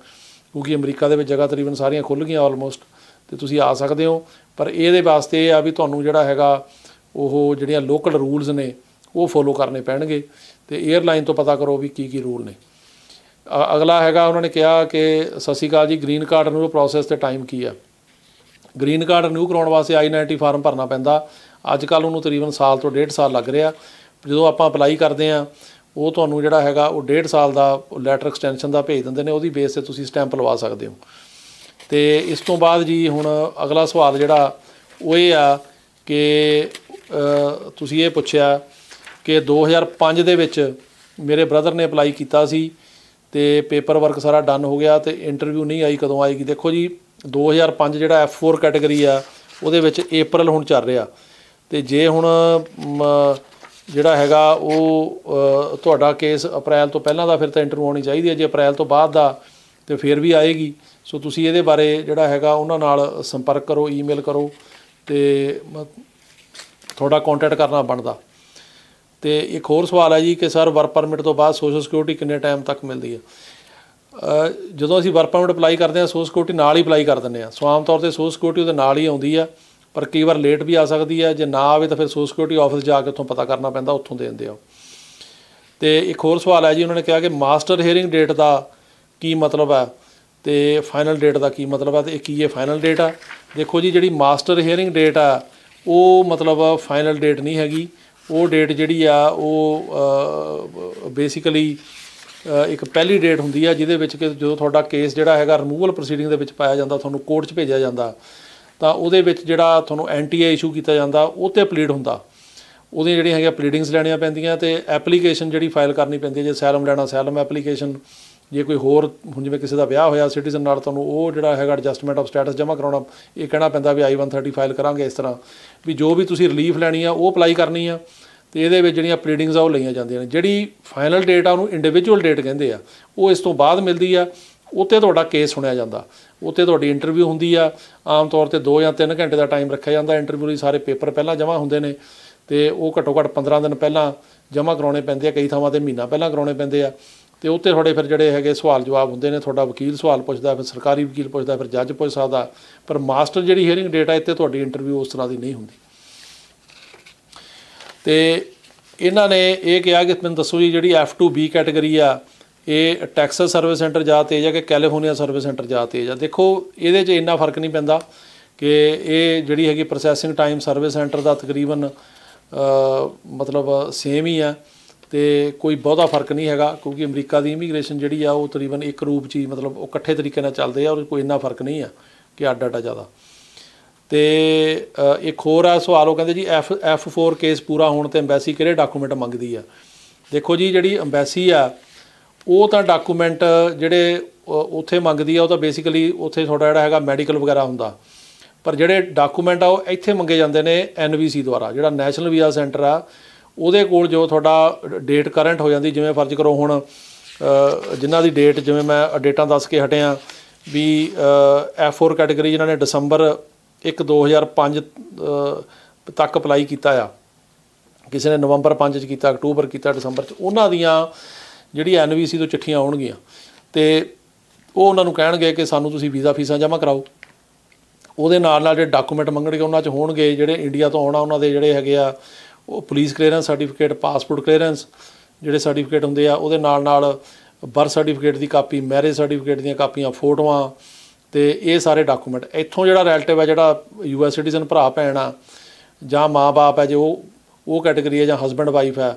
ਕਿਉਂਕਿ ਅਮਰੀਕਾ ਦੇ ਵਿੱਚ ਜਗ੍ਹਾ ਤਕਰੀਬਨ ਸਾਰੀਆਂ ਖੁੱਲ੍ਹ ਗਈਆਂ ਆਲਮੋਸਟ, ਅਤੇ ਤੁਸੀਂ ਆ ਸਕਦੇ ਹੋ। ਪਰ ਇਹਦੇ ਵਾਸਤੇ ਇਹ ਆ ਵੀ ਤੁਹਾਨੂੰ ਜਿਹੜਾ ਹੈਗਾ ਉਹ ਜਿਹੜੀਆਂ ਲੋਕਲ ਰੂਲਸ ਨੇ ਉਹ ਫੋਲੋ ਕਰਨੇ ਪੈਣਗੇ, ਅਤੇ ਏਅਰਲਾਈਨ ਤੋਂ ਪਤਾ ਕਰੋ ਵੀ ਕੀ ਕੀ ਰੂਲ ਨੇ। ਅਗਲਾ ਹੈਗਾ, ਉਹਨਾਂ ਨੇ ਕਿਹਾ ਕਿ ਸਤਿ ਸ਼੍ਰੀ ਅਕਾਲ ਜੀ, ਗ੍ਰੀਨ ਕਾਰਡ ਰਿਨਿਊ ਪ੍ਰੋਸੈਸ 'ਤੇ ਟਾਈਮ ਕੀ ਆ। ਗ੍ਰੀਨ ਕਾਰਡ ਰਿਨਿਊ ਕਰਾਉਣ ਵਾਸਤੇ I-90 ਫਾਰਮ ਭਰਨਾ ਪੈਂਦਾ। ਅੱਜ ਕੱਲ੍ਹ ਉਹਨੂੰ ਤਕਰੀਬਨ ਸਾਲ ਤੋਂ 1.5 ਸਾਲ ਲੱਗ ਰਿਹਾ। ਜਦੋਂ ਆਪਾਂ ਅਪਲਾਈ ਕਰਦੇ ਹਾਂ, ਉਹ ਤੁਹਾਨੂੰ ਜਿਹੜਾ ਹੈਗਾ ਉਹ 1.5 ਸਾਲ ਦਾ ਲੈਟਰ ਐਕਸਟੈਂਸ਼ਨ ਦਾ ਭੇਜ ਦਿੰਦੇ ਨੇ, ਉਹਦੀ ਬੇਸ 'ਤੇ ਤੁਸੀਂ ਸਟੈਂਪ ਲਵਾ ਸਕਦੇ ਹੋ। ਅਤੇ ਇਸ ਤੋਂ ਬਾਅਦ ਜੀ ਹੁਣ ਅਗਲਾ ਸਵਾਲ ਜਿਹੜਾ ਉਹ ਇਹ ਆ ਕਿ ਤੁਸੀਂ ਇਹ ਪੁੱਛਿਆ ਕਿ 2005 ਦੇ ਵਿੱਚ ਮੇਰੇ ਬ੍ਰਦਰ ਨੇ ਅਪਲਾਈ ਕੀਤਾ ਸੀ, ਅਤੇ ਪੇਪਰ ਵਰਕ ਸਾਰਾ ਡਨ ਹੋ ਗਿਆ, ਅਤੇ ਇੰਟਰਵਿਊ ਨਹੀਂ ਆਈ, ਕਦੋਂ ਆਏਗੀ। ਦੇਖੋ ਜੀ 2005 ਜਿਹੜਾ F4 ਕੈਟੇਗਰੀ ਆ, ਉਹਦੇ ਵਿੱਚ April ਹੁਣ ਚੱਲ ਰਿਹਾ, ਅਤੇ ਜੇ ਹੁਣ ਜਿਹੜਾ ਹੈਗਾ ਉਹ ਤੁਹਾਡਾ ਕੇਸ ਅਪ੍ਰੈਲ ਤੋਂ ਪਹਿਲਾਂ ਦਾ, ਫਿਰ ਤਾਂ ਇੰਟਰਵਿਊ ਆਉਣੀ ਚਾਹੀਦੀ ਹੈ। ਜੇ ਅਪ੍ਰੈਲ ਤੋਂ ਬਾਅਦ ਦਾ ਤਾਂ ਫਿਰ ਵੀ ਆਏਗੀ। ਸੋ ਤੁਸੀਂ ਇਹਦੇ ਬਾਰੇ ਜਿਹੜਾ ਹੈਗਾ ਉਹਨਾਂ ਨਾਲ ਸੰਪਰਕ ਕਰੋ, ਈਮੇਲ ਕਰੋ, ਅਤੇ ਤੁਹਾਡਾ ਕੋਂਟੈਕਟ ਕਰਨਾ ਬਣਦਾ। ਅਤੇ ਇੱਕ ਹੋਰ ਸਵਾਲ ਹੈ ਜੀ ਕਿ ਸਰ ਵਰਕ ਪਰਮਿਟ ਤੋਂ ਬਾਅਦ ਸੋਸ਼ਲ ਸਿਕਿਉਰਿਟੀ ਕਿੰਨੇ ਟਾਈਮ ਤੱਕ ਮਿਲਦੀ ਹੈ। ਜਦੋਂ ਅਸੀਂ ਵਰਕ ਪਰਮਿਟ ਅਪਲਾਈ ਕਰਦੇ ਹਾਂ, ਸੋਸ਼ਲ ਸਿਕਿਉਰਿਟੀ ਨਾਲ ਹੀ ਅਪਲਾਈ ਕਰ ਦਿੰਦੇ ਹਾਂ। ਸੋ ਆਮ ਤੌਰ 'ਤੇ ਸੋਸ਼ਲ ਸਿਕਿਉਰਿਟੀ ਉਹਦੇ ਨਾਲ ਹੀ ਆਉਂਦੀ ਆ, ਪਰ ਕਈ ਵਾਰ ਲੇਟ ਵੀ ਆ ਸਕਦੀ ਹੈ। ਜੇ ਨਾ ਆਵੇ ਤਾਂ ਫਿਰ ਸੋਸ਼ਲ ਸਿਕਿਉਰਿਟੀ ਆਫਿਸ ਜਾ ਕੇ ਉੱਥੋਂ ਪਤਾ ਕਰਨਾ ਪੈਂਦਾ, ਉੱਥੋਂ ਦੇ ਦਿੰਦੇ ਆ। ਅਤੇ ਇੱਕ ਹੋਰ ਸਵਾਲ ਹੈ ਜੀ, ਉਹਨਾਂ ਨੇ ਕਿਹਾ ਕਿ ਮਾਸਟਰ ਹੀਅਰਿੰਗ ਡੇਟ ਦਾ ਕੀ ਮਤਲਬ ਹੈ ਅਤੇ ਫਾਈਨਲ ਡੇਟ ਦਾ ਕੀ ਮਤਲਬ ਹੈ, ਅਤੇ ਇਹ ਕੀ ਹੈ ਫਾਈਨਲ ਡੇਟ ਆ। ਦੇਖੋ ਜੀ ਜਿਹੜੀ ਮਾਸਟਰ ਹੀਅਰਿੰਗ ਡੇਟ ਆ ਉਹ ਮਤਲਬ ਫਾਈਨਲ ਡੇਟ ਨਹੀਂ ਹੈਗੀ। ਉਹ ਡੇਟ ਜਿਹੜੀ ਆ ਉਹ ਬੇਸਿਕਲੀ ਇੱਕ ਪਹਿਲੀ ਡੇਟ ਹੁੰਦੀ ਆ ਜਿਹਦੇ ਵਿੱਚ ਕਿ ਜਦੋਂ ਤੁਹਾਡਾ ਕੇਸ ਜਿਹੜਾ ਹੈਗਾ ਰਿਮੂਵਲ ਪ੍ਰੋਸੀਡਿੰਗ ਦੇ ਵਿੱਚ ਪਾਇਆ ਜਾਂਦਾ, ਤੁਹਾਨੂੰ ਕੋਰਟ 'ਚ ਭੇਜਿਆ ਜਾਂਦਾ, ਤਾਂ ਉਹਦੇ ਵਿੱਚ ਜਿਹੜਾ ਤੁਹਾਨੂੰ NTA ਇਸ਼ੂ ਕੀਤਾ ਜਾਂਦਾ ਉਹ 'ਤੇ ਪਲੀਡ ਹੁੰਦਾ। ਉਹਦੀਆਂ ਜਿਹੜੀਆਂ ਹੈਗੀਆਂ ਪਲੀਡਿੰਗਸ ਲੈਣੀਆਂ ਪੈਂਦੀਆਂ, ਅਤੇ ਐਪਲੀਕੇਸ਼ਨ ਜਿਹੜੀ ਫਾਈਲ ਕਰਨੀ ਪੈਂਦੀ ਹੈ। ਜੇ ਸੈਲਮ ਲੈਣਾ ਸੈਲਮ ਐਪਲੀਕੇਸ਼ਨ, ਜੇ ਕੋਈ ਹੋਰ ਹੁਣ ਜਿਵੇਂ ਕਿਸੇ ਦਾ ਵਿਆਹ ਹੋਇਆ ਸਿਟੀਜ਼ਨ ਨਾਲ, ਤੁਹਾਨੂੰ ਉਹ ਜਿਹੜਾ ਹੈਗਾ ਐਡਜਸਟਮੈਂਟ ਆਫ ਸਟੇਟਸ ਜਮ੍ਹਾਂ ਕਰਾਉਣਾ, ਇਹ ਕਹਿਣਾ ਪੈਂਦਾ ਵੀ I-130 ਫਾਈਲ ਕਰਾਂਗੇ। ਇਸ ਤਰ੍ਹਾਂ ਵੀ ਜੋ ਵੀ ਤੁਸੀਂ ਰਿਲੀਫ ਲੈਣੀ ਆ ਉਹ ਅਪਲਾਈ ਕਰਨੀ ਆ, ਅਤੇ ਇਹਦੇ ਵਿੱਚ ਜਿਹੜੀਆਂ ਪਲੀਡਿੰਗਸ ਆ ਉਹ ਲਈਆਂ ਜਾਂਦੀਆਂ ਨੇ। ਜਿਹੜੀ ਫਾਈਨਲ ਡੇਟ ਆ ਉਹਨੂੰ ਇੰਡੀਵਿਜੂਅਲ ਡੇਟ ਕਹਿੰਦੇ ਆ, ਉਹ ਇਸ ਤੋਂ ਬਾਅਦ ਮਿਲਦੀ ਆ। ਉੱਤੇ ਤੁਹਾਡਾ ਕੇਸ ਸੁਣਿਆ ਜਾਂਦਾ, ਉੱਤੇ ਤੁਹਾਡੀ ਇੰਟਰਵਿਊ ਹੁੰਦੀ ਆ। ਆਮ ਤੌਰ 'ਤੇ 2 ਜਾਂ 3 ਘੰਟੇ ਦਾ ਟਾਈਮ ਰੱਖਿਆ ਜਾਂਦਾ ਇੰਟਰਵਿਊ ਲਈ। ਸਾਰੇ ਪੇਪਰ ਪਹਿਲਾਂ ਜਮ੍ਹਾਂ ਹੁੰਦੇ ਨੇ, ਅਤੇ ਉਹ ਘੱਟੋ ਘੱਟ 15 ਦਿਨ ਪਹਿਲਾਂ ਜਮ੍ਹਾਂ ਕਰਾਉਣੇ ਪੈਂਦੇ ਆ, ਕਈ ਥਾਵਾਂ 'ਤੇ ਮਹੀਨਾ ਪਹਿਲਾਂ ਕਰਾਉਣੇ ਪੈਂਦੇ ਆ। ਅਤੇ ਉੱਤੇ ਤੁਹਾਡੇ ਫਿਰ ਜਿਹੜੇ ਹੈਗੇ ਸਵਾਲ ਜਵਾਬ ਹੁੰਦੇ ਨੇ, ਤੁਹਾਡਾ ਵਕੀਲ ਸਵਾਲ ਪੁੱਛਦਾ, ਫਿਰ ਸਰਕਾਰੀ ਵਕੀਲ ਪੁੱਛਦਾ, ਫਿਰ ਜੱਜ ਪੁੱਛ ਸਕਦਾ। ਪਰ ਮਾਸਟਰ ਜਿਹੜੀ ਹੀਅਰਿੰਗ ਡੇਟ ਆ, ਇੱਥੇ ਤੁਹਾਡੀ ਇੰਟਰਵਿਊ ਉਸ ਤਰ੍ਹਾਂ ਦੀ ਨਹੀਂ ਹੁੰਦੀ। ਅਤੇ ਇਹਨਾਂ ਨੇ ਇਹ ਕਿਹਾ ਕਿ ਮੈਨੂੰ ਦੱਸੋ ਜੀ ਜਿਹੜੀ F2B ਕੈਟਾਗਰੀ ਆ ਇਹ ਟੈਕਸਸ ਸਰਵਿਸ ਸੈਂਟਰ ਜ਼ਿਆਦਾ ਤੇਜ਼ ਆ ਕਿ ਕੈਲੀਫੋਰਨੀਆ ਸਰਵਿਸ ਸੈਂਟਰ ਜ਼ਿਆਦਾ ਤੇਜ਼ ਆ। ਦੇਖੋ ਇਹਦੇ 'ਚ ਇੰਨਾ ਫਰਕ ਨਹੀਂ ਪੈਂਦਾ ਕਿ ਇਹ ਜਿਹੜੀ ਹੈਗੀ ਪ੍ਰੋਸੈਸਿੰਗ ਟਾਈਮ ਸਰਵਿਸ ਸੈਂਟਰ ਦਾ ਤਕਰੀਬਨ ਮਤਲਬ ਸੇਮ ਹੀ ਆ ਤੇ ਕੋਈ ਬਹੁਤਾ ਫਰਕ ਨਹੀਂ ਹੈਗਾ, ਕਿਉਂਕਿ ਅਮਰੀਕਾ ਦੀ ਇਮੀਗ੍ਰੇਸ਼ਨ ਜਿਹੜੀ ਆ ਉਹ ਤਕਰੀਬਨ ਇੱਕ ਰੂਪ 'ਚ ਹੀ ਮਤਲਬ ਉਹ ਇਕੱਠੇ ਤਰੀਕੇ ਨਾਲ ਚੱਲਦੇ ਆ, ਔਰ ਕੋਈ ਇੰਨਾ ਫਰਕ ਨਹੀਂ ਆ ਕਿ ਅੱਡ ਜ਼ਿਆਦਾ। ਤੇ ਇੱਕ ਹੋਰ ਆ ਸਵਾਲ, ਉਹ ਕਹਿੰਦੇ ਜੀ F4 ਕੇਸ ਪੂਰਾ ਹੋਣ ਤੇ ਅੰਬੈਸੀ ਕਿਹੜੇ ਡਾਕੂਮੈਂਟ ਮੰਗਦੀ ਆ। ਦੇਖੋ ਜੀ ਜਿਹੜੀ ਅੰਬੈਸੀ ਆ ਉਹ ਤਾਂ ਡਾਕੂਮੈਂਟ ਜਿਹੜੇ ਉੱਥੇ ਮੰਗਦੀ ਆ ਉਹ ਤਾਂ ਬੇਸਿਕਲੀ ਉੱਥੇ ਤੁਹਾਡਾ ਜਿਹੜਾ ਹੈਗਾ ਮੈਡੀਕਲ ਵਗੈਰਾ ਹੁੰਦਾ, ਪਰ ਜਿਹੜੇ ਡਾਕੂਮੈਂਟ ਆ ਉਹ ਇੱਥੇ ਮੰਗੇ ਜਾਂਦੇ ਨੇ NVC ਦੁਆਰਾ। ਜਿਹੜਾ ਨੈਸ਼ਨਲ ਵੀਜ਼ਾ ਸੈਂਟਰ ਆ ਉਹਦੇ ਕੋਲ ਜੋ ਤੁਹਾਡਾ ਡੇਟ ਕਰੰਟ ਹੋ ਜਾਂਦੀ, ਜਿਵੇਂ ਫਰਜ਼ ਕਰੋ ਹੁਣ ਜਿਨ੍ਹਾਂ ਦੀ ਡੇਟ, ਜਿਵੇਂ ਮੈਂ ਡੇਟਾਂ ਦੱਸ ਕੇ ਹਟਿਆ ਵੀ F4 ਕੈਟਾਗਰੀ ਜਿਨ੍ਹਾਂ ਨੇ December 1 2005 ਤੱਕ ਅਪਲਾਈ ਕੀਤਾ ਆ, ਕਿਸੇ ਨੇ November 5 'ਚ ਕੀਤਾ, October ਕੀਤਾ, December 'ਚ, ਉਹਨਾਂ ਦੀਆਂ ਜਿਹੜੀ NVC ਤੋਂ ਚਿੱਠੀਆਂ ਆਉਣਗੀਆਂ ਤੇ ਉਹ ਉਹਨਾਂ ਨੂੰ ਕਹਿਣਗੇ ਕਿ ਸਾਨੂੰ ਤੁਸੀਂ ਵੀਜ਼ਾ ਫੀਸਾਂ ਜਮ੍ਹਾਂ ਕਰਾਓ। ਉਹਦੇ ਨਾਲ ਨਾਲ ਜਿਹੜੇ ਡਾਕੂਮੈਂਟ ਮੰਗਣਗੇ ਉਹਨਾਂ 'ਚ ਹੋਣਗੇ ਜਿਹੜੇ ਇੰਡੀਆ ਤੋਂ ਆਉਣਾ ਉਹਨਾਂ ਦੇ ਜਿਹੜੇ ਹੈਗੇ ਆ ਉਹ police clearance certificate, passport clearance ਜਿਹੜੇ ਸਰਟੀਫਿਕੇਟ ਹੁੰਦੇ ਆ, ਉਹਦੇ ਨਾਲ ਨਾਲ ਬਰਥ ਸਰਟੀਫਿਕੇਟ ਦੀ ਕਾਪੀ, ਮੈਰਿਜ ਸਰਟੀਫਿਕੇਟ ਦੀਆਂ ਕਾਪੀਆਂ, ਫੋਟੋਆਂ, ਤੇ ਇਹ ਸਾਰੇ ਡਾਕੂਮੈਂਟ। ਇੱਥੋਂ ਜਿਹੜਾ ਰਿਲੇਟਿਵ ਹੈ, ਜਿਹੜਾ US ਸਿਟੀਜ਼ਨ ਭਰਾ ਭੈਣ ਆ ਜਾਂ ਮਾਂ ਬਾਪ ਹੈ, ਜੇ ਉਹ ਕੈਟਾਗਰੀ ਹੈ, ਜਾਂ ਹਸਬੈਂਡ ਵਾਈਫ ਹੈ,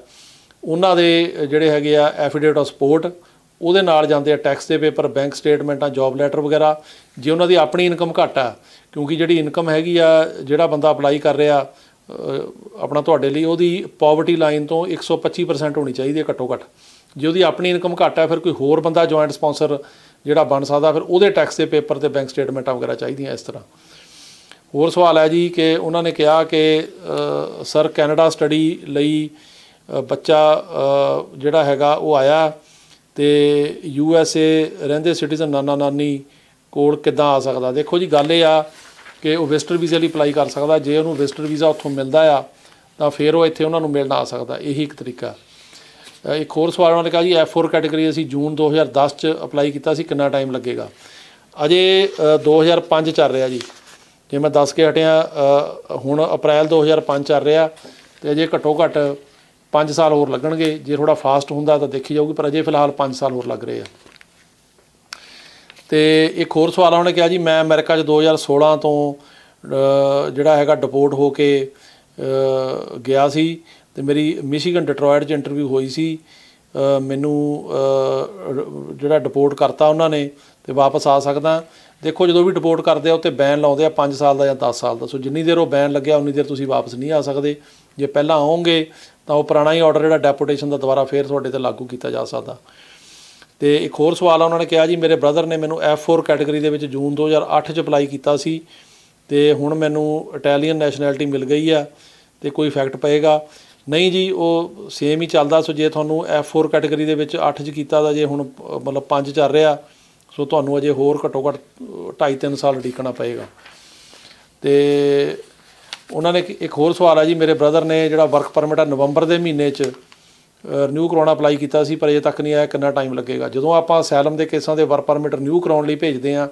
ਉਹਨਾਂ ਦੇ ਜਿਹੜੇ ਹੈਗੇ ਆ ਐਫੀਡੇਵਿਟ ਆਫ ਸਪੋਰਟ, ਉਹਦੇ ਨਾਲ ਜਾਂਦੇ ਆ ਟੈਕਸ ਦੇ ਪੇਪਰ, ਬੈਂਕ ਸਟੇਟਮੈਂਟਾਂ, ਜੋਬ ਲੈਟਰ ਵਗੈਰਾ। ਜੇ ਉਹਨਾਂ ਦੀ ਆਪਣੀ ਇਨਕਮ ਘੱਟ ਆ, ਕਿਉਂਕਿ ਜਿਹੜੀ ਇਨਕਮ ਹੈਗੀ ਆ ਜਿਹੜਾ ਬੰਦਾ ਅਪਲਾਈ ਕਰ ਰਿਹਾ ਆਪਣਾ ਤੁਹਾਡੇ ਲਈ, ਉਹਦੀ ਪੋਵਰਟੀ ਲਾਈਨ ਤੋਂ 125% ਹੋਣੀ ਚਾਹੀਦੀ ਹੈ ਘੱਟੋ ਘੱਟ। ਜੇ ਉਹਦੀ ਆਪਣੀ ਇਨਕਮ ਘੱਟ ਹੈ, ਫਿਰ ਕੋਈ ਹੋਰ ਬੰਦਾ ਜੁਆਇੰਟ ਸਪਾਂਸਰ ਜਿਹੜਾ ਬਣ ਸਕਦਾ, ਫਿਰ ਉਹਦੇ ਟੈਕਸ ਦੇ ਪੇਪਰ ਤੇ ਬੈਂਕ ਸਟੇਟਮੈਂਟਾਂ ਵਗੈਰਾ ਚਾਹੀਦੀਆਂ। ਇਸ ਤਰ੍ਹਾਂ ਹੋਰ ਸਵਾਲ ਹੈ ਜੀ ਕਿ ਉਹਨਾਂ ਨੇ ਕਿਹਾ ਕਿ ਸਰ ਕੈਨੇਡਾ ਸਟੱਡੀ ਲਈ ਬੱਚਾ ਜਿਹੜਾ ਹੈਗਾ ਉਹ ਆਇਆ ਤੇ USA ਰਹਿੰਦੇ ਸਿਟੀਜ਼ਨ ਨਾਨਾ ਨਾਨੀ ਕੋਲ ਕਿੱਦਾਂ ਆ ਸਕਦਾ। ਦੇਖੋ ਜੀ ਗੱਲ ਇਹ ਆ ਕਿ ਉਹ ਵਿਜ਼ਟਰ ਵੀਜ਼ੇ ਲਈ ਅਪਲਾਈ ਕਰ ਸਕਦਾ। ਜੇ ਉਹਨੂੰ ਵਿਜ਼ਟਰ ਵੀਜ਼ਾ ਉੱਥੋਂ ਮਿਲਦਾ ਆ ਤਾਂ ਫਿਰ ਉਹ ਇੱਥੇ ਉਹਨਾਂ ਨੂੰ ਮਿਲਣ ਆ ਸਕਦਾ। ਇਹੀ ਇੱਕ ਤਰੀਕਾ। ਇੱਕ ਹੋਰ ਸਵਾਲ ਉਹਨਾਂ ਨੇ ਕਿਹਾ ਜੀ F4 ਕੈਟਾਗਰੀ ਅਸੀਂ ਜੂਨ 2010 'ਚ ਅਪਲਾਈ ਕੀਤਾ ਸੀ, ਕਿੰਨਾ ਟਾਈਮ ਲੱਗੇਗਾ। ਅਜੇ 2005 ਚੱਲ ਰਿਹਾ ਜੀ, ਜੇ ਮੈਂ ਦੱਸ ਕੇ ਹਟਿਆ ਹੁਣ ਅਪ੍ਰੈਲ 2005 ਚੱਲ ਰਿਹਾ ਅਤੇ ਅਜੇ ਘੱਟੋ ਘੱਟ 5 ਸਾਲ ਹੋਰ ਲੱਗਣਗੇ। ਜੇ ਥੋੜ੍ਹਾ ਫਾਸਟ ਹੁੰਦਾ ਤਾਂ ਦੇਖੀ ਜਾਊਗੀ, ਪਰ ਅਜੇ ਫਿਲਹਾਲ 5 ਸਾਲ ਹੋਰ ਲੱਗ ਰਹੇ ਆ। ਅਤੇ ਇੱਕ ਹੋਰ ਸਵਾਲ ਉਹਨੇ ਕਿਹਾ ਜੀ ਮੈਂ ਅਮਰੀਕਾ 'ਚ 2016 ਤੋਂ ਜਿਹੜਾ ਹੈਗਾ ਡਿਪੋਰਟ ਹੋ ਕੇ ਗਿਆ ਸੀ ਅਤੇ ਮੇਰੀ ਮਿਸ਼ੀਗਨ ਡਿਟਰੋਇਟ 'ਚ ਇੰਟਰਵਿਊ ਹੋਈ ਸੀ। ਮੈਨੂੰ ਜਿਹੜਾ ਡਿਪੋਰਟ ਕਰਤਾ ਉਹਨਾਂ ਨੇ ਅਤੇ ਵਾਪਸ ਆ ਸਕਦਾ। ਦੇਖੋ ਜਦੋਂ ਵੀ ਡਿਪੋਰਟ ਕਰਦੇ ਆ ਉੱਤੇ ਬੈਨ ਲਾਉਂਦੇ ਆ 5 ਸਾਲ ਦਾ ਜਾਂ 10 ਸਾਲ ਦਾ। ਸੋ ਜਿੰਨੀ ਦੇਰ ਉਹ ਬੈਨ ਲੱਗਿਆ ਉਨੀ ਦੇਰ ਤੁਸੀਂ ਵਾਪਸ ਨਹੀਂ ਆ ਸਕਦੇ। ਜੇ ਪਹਿਲਾਂ ਆਓਗੇ ਤਾਂ ਉਹ ਪੁਰਾਣਾ ਹੀ ਆਰਡਰ ਜਿਹੜਾ ਡੈਪੂਟੇਸ਼ਨ ਦਾ ਦੁਬਾਰਾ ਫਿਰ ਤੁਹਾਡੇ 'ਤੇ ਲਾਗੂ ਕੀਤਾ ਜਾ ਸਕਦਾ। ਅਤੇ ਇੱਕ ਹੋਰ ਸਵਾਲ ਆ ਉਹਨਾਂ ਨੇ ਕਿਹਾ ਜੀ ਮੇਰੇ ਬ੍ਰਦਰ ਨੇ ਮੈਨੂੰ F4 ਕੈਟਾਗਰੀ ਦੇ ਵਿੱਚ ਜੂਨ 2008 'ਚ ਅਪਲਾਈ ਕੀਤਾ ਸੀ ਅਤੇ ਹੁਣ ਮੈਨੂੰ ਇਟਾਲੀਅਨ ਨੈਸ਼ਨੈਲਿਟੀ ਮਿਲ ਗਈ ਆ ਅਤੇ ਕੋਈ ਇਫੈਕਟ ਪਏਗਾ। ਨਹੀਂ ਜੀ, ਉਹ ਸੇਮ ਹੀ ਚੱਲਦਾ। ਸੋ ਜੇ ਤੁਹਾਨੂੰ F4 ਕੈਟਾਗਰੀ ਦੇ ਵਿੱਚ 8 'ਚ ਕੀਤਾ ਤਾਂ ਜੇ ਹੁਣ ਮਤਲਬ 5 ਚੱਲ ਰਿਹਾ, ਸੋ ਤੁਹਾਨੂੰ ਅਜੇ ਹੋਰ ਘੱਟੋ ਘੱਟ 2.5-3 ਸਾਲ ਉਡੀਕਣਾ ਪਏਗਾ। ਅਤੇ ਉਹਨਾਂ ਨੇ ਇੱਕ ਹੋਰ ਸਵਾਲ ਆ ਜੀ ਮੇਰੇ ਬ੍ਰਦਰ ਨੇ ਜਿਹੜਾ ਵਰਕ ਪਰਮਿਟ ਆ ਨਵੰਬਰ ਦੇ ਮਹੀਨੇ 'ਚ ਰਿਨਿਊ ਕਰਾਉਣਾ ਅਪਲਾਈ ਕੀਤਾ ਸੀ, ਪਰ ਅਜੇ ਤੱਕ ਨਹੀਂ ਆਇਆ, ਕਿੰਨਾ ਟਾਈਮ ਲੱਗੇਗਾ। ਜਦੋਂ ਆਪਾਂ ਅਸਾਈਲਮ ਦੇ ਕੇਸਾਂ ਦੇ ਵਰਕ ਪਰਮਿਟ ਰਿਨਿਊ ਕਰਾਉਣ ਲਈ ਭੇਜਦੇ ਹਾਂ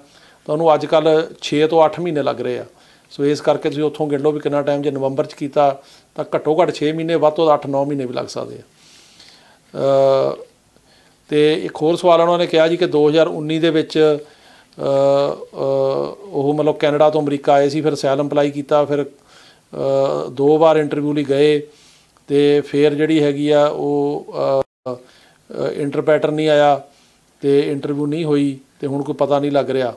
ਤਾਂ ਉਹਨੂੰ ਅੱਜ ਕੱਲ੍ਹ 6 ਤੋਂ 8 ਮਹੀਨੇ ਲੱਗ ਰਹੇ ਆ। ਸੋ ਇਸ ਕਰਕੇ ਤੁਸੀਂ ਉੱਥੋਂ ਗਿਣ ਲਓ ਵੀ ਕਿੰਨਾ ਟਾਈਮ। ਜੇ ਨਵੰਬਰ 'ਚ ਕੀਤਾ ਤਾਂ ਘੱਟੋ ਘੱਟ 6 ਮਹੀਨੇ, ਵੱਧ ਤੋਂ 8-9 ਮਹੀਨੇ ਵੀ ਲੱਗ ਸਕਦੇ ਆ। ਅਤੇ ਇੱਕ ਹੋਰ ਸਵਾਲ ਉਹਨਾਂ ਨੇ ਕਿਹਾ ਜੀ ਕਿ 2019 ਦੇ ਵਿੱਚ ਉਹ ਮਤਲਬ ਕੈਨੇਡਾ ਤੋਂ ਅਮਰੀਕਾ ਆਏ ਸੀ, ਫਿਰ ਅਸਾਈਲਮ ਅਪਲਾਈ ਕੀਤਾ, ਫਿਰ 2 ਵਾਰ ਇੰਟਰਵਿਊ ਲਈ ਗਏ ਅਤੇ ਫਿਰ ਜਿਹੜੀ ਹੈਗੀ ਆ ਉਹ ਇੰਟਰਪ੍ਰੈਟਰ ਨਹੀਂ ਆਇਆ ਅਤੇ ਇੰਟਰਵਿਊ ਨਹੀਂ ਹੋਈ ਅਤੇ ਹੁਣ ਕੋਈ ਪਤਾ ਨਹੀਂ ਲੱਗ ਰਿਹਾ।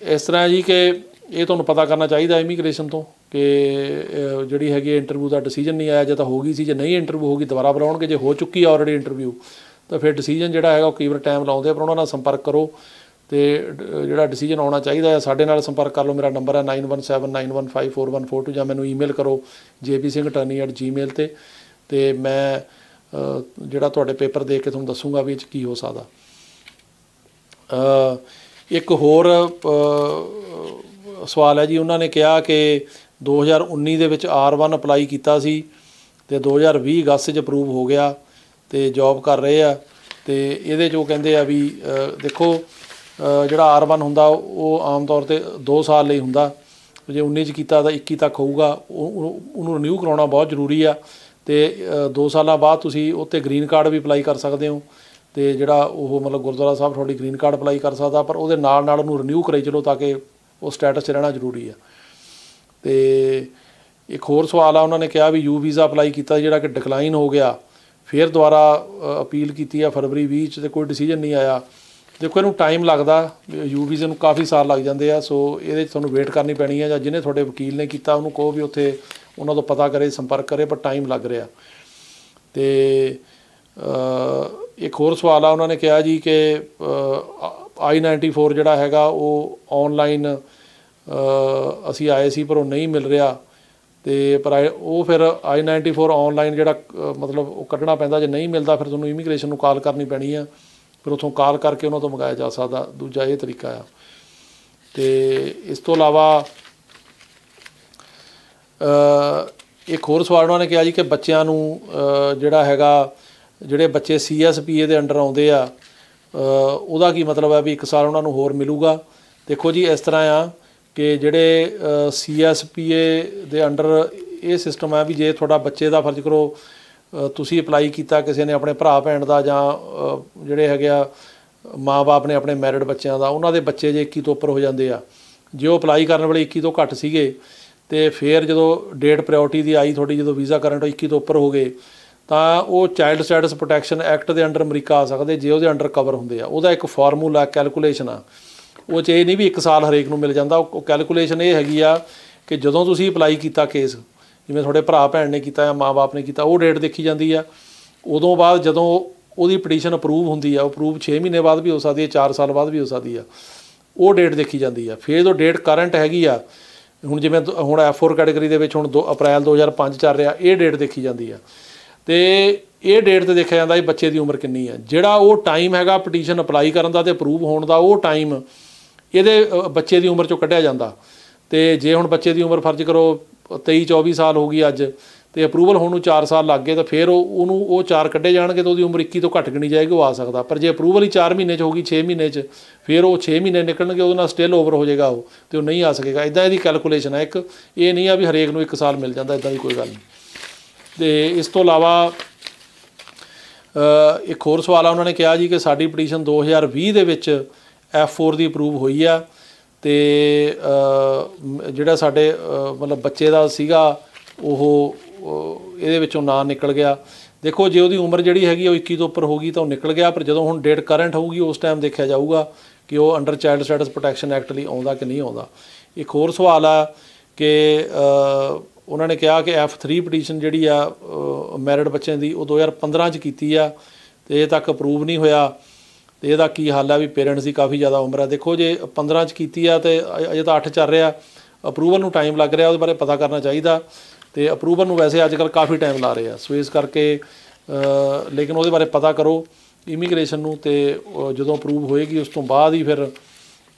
ਇਸ ਤਰ੍ਹਾਂ ਜੀ ਕਿ ਇਹ ਤੁਹਾਨੂੰ ਪਤਾ ਕਰਨਾ ਚਾਹੀਦਾ ਇਮੀਗ੍ਰੇਸ਼ਨ ਤੋਂ ਕਿ ਜਿਹੜੀ ਹੈਗੀ ਇੰਟਰਵਿਊ ਦਾ ਡਿਸੀਜਨ ਨਹੀਂ ਆਇਆ। ਜੇ ਤਾਂ ਹੋ ਗਈ ਸੀ, ਜੇ ਨਹੀਂ ਇੰਟਰਵਿਊ ਹੋ ਗਈ ਦੁਬਾਰਾ ਬੁਲਾਉਣਗੇ। ਜੇ ਹੋ ਚੁੱਕੀ ਆ ਆਲਰੇਡੀ ਇੰਟਰਵਿਊ ਤਾਂ ਫਿਰ ਡਿਸੀਜਨ ਜਿਹੜਾ ਹੈਗਾ ਉਹ ਕਈ ਵਾਰ ਟਾਈਮ ਲਾਉਂਦੇ ਆ, ਪਰ ਉਹਨਾਂ ਨਾਲ ਸੰਪਰਕ ਕਰੋ ਅਤੇ ਜਿਹੜਾ ਡਿਸੀਜਨ ਆਉਣਾ ਚਾਹੀਦਾ ਹੈ। ਸਾਡੇ ਨਾਲ ਸੰਪਰਕ ਕਰ ਲਓ। ਮੇਰਾ ਨੰਬਰ ਹੈ 9179154142 ਜਾਂ ਮੈਨੂੰ ਈਮੇਲ ਕਰੋ jpsinghattorney@gmail 'ਤੇ ਅਤੇ ਮੈਂ ਜਿਹੜਾ ਤੁਹਾਡੇ ਪੇਪਰ ਦੇਖ ਕੇ ਤੁਹਾਨੂੰ ਦੱਸੂਗਾ ਵੀ ਇਹ 'ਚ ਕੀ ਹੋ ਸਕਦਾ। ਇੱਕ ਹੋਰ ਸਵਾਲ ਹੈ ਜੀ, ਉਹਨਾਂ ਨੇ ਕਿਹਾ ਕਿ 2019 ਦੇ ਵਿੱਚ R1 ਅਪਲਾਈ ਕੀਤਾ ਸੀ ਅਤੇ 2020 ਅਗਸਤ 'ਚ ਅਪਰੂਵ ਹੋ ਗਿਆ ਅਤੇ ਜੋਬ ਕਰ ਰਹੇ ਆ। ਅਤੇ ਇਹਦੇ 'ਚ ਉਹ ਕਹਿੰਦੇ ਆ ਵੀ ਦੇਖੋ ਜਿਹੜਾ R1 ਹੁੰਦਾ ਉਹ ਆਮ ਤੌਰ 'ਤੇ 2 ਸਾਲ ਲਈ ਹੁੰਦਾ। ਜੇ 19 'ਚ ਕੀਤਾ ਤਾਂ 21 ਤੱਕ ਹੋਊਗਾ। ਉਹਨੂੰ ਰਿਨਿਊ ਕਰਾਉਣਾ ਬਹੁਤ ਜ਼ਰੂਰੀ ਆ ਤੇ 2 ਸਾਲਾਂ ਬਾਅਦ ਤੁਸੀਂ ਉੱਤੇ ਗ੍ਰੀਨ ਕਾਰਡ ਵੀ ਅਪਲਾਈ ਕਰ ਸਕਦੇ ਹੋ ਤੇ ਜਿਹੜਾ ਉਹ ਮਤਲਬ ਗੁਰਦੁਆਰਾ ਸਾਹਿਬ ਤੁਹਾਡੀ ਗ੍ਰੀਨ ਕਾਰਡ ਅਪਲਾਈ ਕਰ ਸਕਦਾ, ਪਰ ਉਹਦੇ ਨਾਲ ਉਹਨੂੰ ਰਿਨਿਊ ਕਰਾਈ ਚਲੋ ਤਾਂ ਕਿ ਉਹ ਸਟੇਟਸ 'ਚ ਰਹਿਣਾ ਜ਼ਰੂਰੀ ਆ। ਤੇ ਇੱਕ ਹੋਰ ਸਵਾਲ ਆ, ਉਹਨਾਂ ਨੇ ਕਿਹਾ ਵੀ ਯੂ ਵੀਜ਼ਾ ਅਪਲਾਈ ਕੀਤਾ ਜਿਹੜਾ ਕਿ ਡਿਕਲਾਈਨ ਹੋ ਗਿਆ, ਫਿਰ ਦੁਬਾਰਾ ਅਪੀਲ ਕੀਤੀ ਆ ਫਰਵਰੀ 20 'ਚ ਤੇ ਕੋਈ ਡਿਸੀਜਨ ਨਹੀਂ ਆਇਆ। ਦੇਖੋ ਇਹਨੂੰ ਟਾਈਮ ਲੱਗਦਾ, ਯੂ ਵੀਜ਼ੇ ਨੂੰ ਕਾਫੀ ਸਾਲ ਲੱਗ ਜਾਂਦੇ ਆ, ਸੋ ਇਹਦੇ 'ਚ ਤੁਹਾਨੂੰ ਵੇਟ ਕਰਨੀ ਪੈਣੀ ਆ, ਜਾਂ ਜਿਹਨੇ ਤੁਹਾਡੇ ਵਕੀਲ ਨੇ ਕੀਤਾ ਉਹਨੂੰ ਕਹੋ ਵੀ ਉੱਥੇ ਉਹਨਾਂ ਤੋਂ ਪਤਾ ਕਰੇ, ਸੰਪਰਕ ਕਰੇ, ਪਰ ਟਾਈਮ ਲੱਗ ਰਿਹਾ। ਤੇ ਇੱਕ ਹੋਰ ਸਵਾਲ ਆ, ਉਹਨਾਂ ਨੇ ਕਿਹਾ ਜੀ ਕਿ I-94 ਜਿਹੜਾ ਹੈਗਾ ਉਹ ਔਨਲਾਈਨ ਅਸੀਂ ਆਏ ਸੀ ਪਰ ਉਹ ਨਹੀਂ ਮਿਲ ਰਿਹਾ, ਤੇ ਪਰ ਉਹ ਫਿਰ I-94 ਔਨਲਾਈਨ ਜਿਹੜਾ ਮਤਲਬ ਉਹ ਕੱਢਣਾ ਪੈਂਦਾ, ਜੇ ਨਹੀਂ ਮਿਲਦਾ ਫਿਰ ਤੁਹਾਨੂੰ ਇਮੀਗ੍ਰੇਸ਼ਨ ਨੂੰ ਕਾਲ ਕਰਨੀ ਪੈਣੀ ਆ, ਫਿਰ ਉੱਥੋਂ ਕਾਲ ਕਰਕੇ ਉਹਨਾਂ ਤੋਂ ਮੰਗਾਇਆ ਜਾ ਸਕਦਾ। ਦੂਜਾ ਇਹ ਤਰੀਕਾ ਆ। ਤੇ ਇਸ ਤੋਂ ਇਲਾਵਾ ਇੱਕ ਹੋਰ ਸਵਾਲ ਉਹਨਾਂ ਨੇ ਕਿਹਾ ਜੀ ਕਿ ਬੱਚਿਆਂ ਨੂੰ ਜਿਹੜਾ ਹੈਗਾ, ਜਿਹੜੇ ਬੱਚੇ CSPA ਦੇ ਅੰਡਰ ਆਉਂਦੇ ਆ ਉਹਦਾ ਕੀ ਮਤਲਬ ਹੈ ਵੀ 1 ਸਾਲ ਉਹਨਾਂ ਨੂੰ ਹੋਰ ਮਿਲੂਗਾ। ਦੇਖੋ ਜੀ ਇਸ ਤਰ੍ਹਾਂ ਆ ਕਿ ਜਿਹੜੇ CSPA ਦੇ ਅੰਡਰ ਇਹ ਸਿਸਟਮ ਹੈ ਵੀ ਜੇ ਤੁਹਾਡਾ ਬੱਚੇ ਦਾ ਫਰਜ਼ ਕਰੋ ਤੁਸੀਂ ਅਪਲਾਈ ਕੀਤਾ, ਕਿਸੇ ਨੇ ਆਪਣੇ ਭਰਾ ਭੈਣ ਦਾ ਜਾਂ ਜਿਹੜੇ ਹੈਗੇ ਆ ਮਾਂ ਬਾਪ ਨੇ ਆਪਣੇ ਮੈਰਿਡ ਬੱਚਿਆਂ ਦਾ, ਉਹਨਾਂ ਦੇ ਬੱਚੇ ਜੇ 21 ਤੋਂ ਉੱਪਰ ਹੋ ਜਾਂਦੇ ਆ, ਜੇ ਉਹ ਅਪਲਾਈ ਕਰਨ ਵੇਲੇ 21 ਤੋਂ ਘੱਟ ਸੀਗੇ ਤੇ ਫਿਰ ਜਦੋਂ ਡੇਟ ਪ੍ਰਾਇਓਰਟੀ ਦੀ ਆਈ ਤੁਹਾਡੀ, ਜਦੋਂ ਵੀਜ਼ਾ ਕਰੰਟ 21 ਤੋਂ ਉੱਪਰ ਹੋ ਗਏ ਤਾਂ ਉਹ ਚਾਈਲਡ ਸਟੇਟਸ ਪ੍ਰੋਟੈਕਸ਼ਨ ਐਕਟ ਦੇ ਅੰਡਰ ਅਮਰੀਕਾ ਆ ਸਕਦੇ ਜੇ ਉਹਦੇ ਅੰਡਰ ਕਵਰ ਹੁੰਦੇ ਆ। ਉਹਦਾ ਇੱਕ ਫਾਰਮੂਲਾ ਕੈਲਕੂਲੇਸ਼ਨ ਆ, ਉਹ 'ਚ ਇਹ ਨਹੀਂ ਵੀ 1 ਸਾਲ ਹਰੇਕ ਨੂੰ ਮਿਲ ਜਾਂਦਾ। ਉਹ ਕੈਲਕੂਲੇਸ਼ਨ ਇਹ ਹੈਗੀ ਆ ਕਿ ਜਦੋਂ ਤੁਸੀਂ ਅਪਲਾਈ ਕੀਤਾ ਕੇਸ, ਜਿਵੇਂ ਤੁਹਾਡੇ ਭਰਾ ਭੈਣ ਨੇ ਕੀਤਾ ਜਾਂ ਮਾਂ ਬਾਪ ਨੇ ਕੀਤਾ, ਉਹ ਡੇਟ ਦੇਖੀ ਜਾਂਦੀ ਆ। ਉਦੋਂ ਬਾਅਦ ਜਦੋਂ ਉਹਦੀ ਪਟੀਸ਼ਨ ਅਪਰੂਵ ਹੁੰਦੀ ਆ, ਉਹ ਅਪਰੂਵ 6 ਮਹੀਨੇ ਬਾਅਦ ਵੀ ਹੋ ਸਕਦੀ ਹੈ, 4 ਸਾਲ ਬਾਅਦ ਵੀ ਹੋ ਸਕਦੀ ਆ, ਉਹ ਡੇਟ ਦੇਖੀ ਜਾਂਦੀ ਆ। ਫਿਰ ਜਦੋਂ ਡੇਟ ਕਰੰਟ ਹੈਗੀ ਆ, ਹੁਣ ਜਿਵੇਂ ਹੁਣ F4 ਕੈਟੇਗਰੀ ਦੇ ਵਿੱਚ ਹੁਣ ਅਪ੍ਰੈਲ 2005 ਚੱਲ ਰਿਹਾ, ਇਹ ਡੇਟ ਦੇਖੀ ਜਾਂਦੀ ਆ। ਤੇ ਇਹ ਡੇਟ 'ਤੇ ਦੇਖਿਆ ਜਾਂਦਾ ਵੀ ਬੱਚੇ ਦੀ ਉਮਰ ਕਿੰਨੀ ਹੈ। ਜਿਹੜਾ ਉਹ ਟਾਈਮ ਹੈਗਾ ਪਟੀਸ਼ਨ ਅਪਲਾਈ ਕਰਨ ਦਾ ਅਤੇ ਅਪਰੂਵ ਹੋਣ ਦਾ, ਉਹ ਟਾਈਮ ਇਹਦੇ ਬੱਚੇ ਦੀ ਉਮਰ 'ਚੋਂ ਕੱਢਿਆ ਜਾਂਦਾ। ਤੇ ਜੇ ਹੁਣ ਬੱਚੇ ਦੀ ਉਮਰ ਫਰਜ਼ ਕਰੋ 23-24 ਸਾਲ ਹੋ ਗਈ ਅੱਜ, ਤੇ ਅਪਰੂਵਲ ਹੋਣ ਨੂੰ 4 ਸਾਲ ਲੱਗ ਗਏ, ਤਾਂ ਫਿਰ ਉਹਨੂੰ ਉਹ 4 ਕੱਢੇ ਜਾਣਗੇ ਤਾਂ ਉਹਦੀ ਉਮਰ 21 ਤੋਂ ਘੱਟ ਗਿਣੀ ਜਾਏਗੀ, ਉਹ ਆ ਸਕਦਾ। ਪਰ ਜੇ ਅਪਰੂਵਲ ਹੀ 4 ਮਹੀਨੇ 'ਚ ਹੋ ਗਈ, 6 ਮਹੀਨੇ 'ਚ, ਫਿਰ ਉਹ 6 ਮਹੀਨੇ ਨਿਕਲਣਗੇ, ਉਹਦੇ ਨਾਲ ਸਟਿਲ ਓਵਰ ਹੋ ਜਾਏਗਾ ਉਹ, ਅਤੇ ਉਹ ਨਹੀਂ ਆ ਸਕੇਗਾ। ਇੱਦਾਂ ਇਹਦੀ ਕੈਲਕੂਲੇਸ਼ਨ ਹੈ ਇੱਕ, ਇਹ ਨਹੀਂ ਆ ਵੀ ਹਰੇਕ ਨੂੰ 1 ਸਾਲ ਮਿਲ ਜਾਂਦਾ, ਇੱਦਾਂ ਦੀ ਕੋਈ ਗੱਲ ਨਹੀਂ। ਅਤੇ ਇਸ ਤੋਂ ਇਲਾਵਾ ਇੱਕ ਹੋਰ ਸਵਾਲ ਆ, ਉਹਨਾਂ ਨੇ ਕਿਹਾ ਜੀ ਕਿ ਸਾਡੀ ਪਟੀਸ਼ਨ 2020 ਦੇ ਵਿੱਚ F4 ਦੀ ਅਪਰੂਵ ਹੋਈ ਆ, ਅਤੇ ਜਿਹੜਾ ਸਾਡੇ ਮਤਲਬ ਬੱਚੇ ਦਾ ਸੀਗਾ ਉਹ ਇਹਦੇ ਵਿੱਚੋਂ ਨਾਂ ਨਿਕਲ ਗਿਆ। ਦੇਖੋ ਜੇ ਉਹਦੀ ਉਮਰ ਜਿਹੜੀ ਹੈਗੀ ਉਹ 21 ਤੋਂ ਉੱਪਰ ਹੋ ਗਈ ਤਾਂ ਉਹ ਨਿਕਲ ਗਿਆ, ਪਰ ਜਦੋਂ ਹੁਣ ਡੇਟ ਕਰੰਟ ਹੋਊਗੀ ਉਸ ਟਾਈਮ ਦੇਖਿਆ ਜਾਊਗਾ ਕਿ ਉਹ under child status protection act ਲਈ ਆਉਂਦਾ ਕਿ ਨਹੀਂ ਆਉਂਦਾ। ਇੱਕ ਹੋਰ ਸਵਾਲ ਆ ਕਿ ਉਹਨਾਂ ਨੇ ਕਿਹਾ ਕਿ F3 ਪਟੀਸ਼ਨ ਜਿਹੜੀ ਆ ਮੈਰਿਡ ਬੱਚਿਆਂ ਦੀ, ਉਹ 2015 'ਚ ਕੀਤੀ ਆ ਅਤੇ ਇਹ ਤੱਕ ਅਪਰੂਵ ਨਹੀਂ ਹੋਇਆ, ਅਤੇ ਇਹਦਾ ਕੀ ਹੱਲ ਆ ਵੀ ਪੇਰੈਂਟਸ ਦੀ ਕਾਫੀ ਜ਼ਿਆਦਾ ਉਮਰ ਹੈ। ਦੇਖੋ ਜੇ 15 'ਚ ਕੀਤੀ ਆ ਅਤੇ ਅਜੇ ਤਾਂ 8 ਚੱਲ ਰਿਹਾ, ਅਪਰੂਵਲ ਨੂੰ ਟਾਈਮ ਲੱਗ ਰਿਹਾ, ਉਹਦੇ ਬਾਰੇ ਪਤਾ ਕਰਨਾ ਚਾਹੀਦਾ। ਅਤੇ ਅਪਰੂਵਲ ਨੂੰ ਵੈਸੇ ਅੱਜ ਕੱਲ੍ਹ ਕਾਫੀ ਟਾਈਮ ਲਾ ਰਹੇ ਆ, ਸੋ ਇਸ ਕਰਕੇ ਲੇਕਿਨ ਉਹਦੇ ਬਾਰੇ ਪਤਾ ਕਰੋ ਇਮੀਗ੍ਰੇਸ਼ਨ ਨੂੰ, ਅਤੇ ਜਦੋਂ ਅਪਰੂਵ ਹੋਏਗੀ ਉਸ ਤੋਂ ਬਾਅਦ ਹੀ ਫਿਰ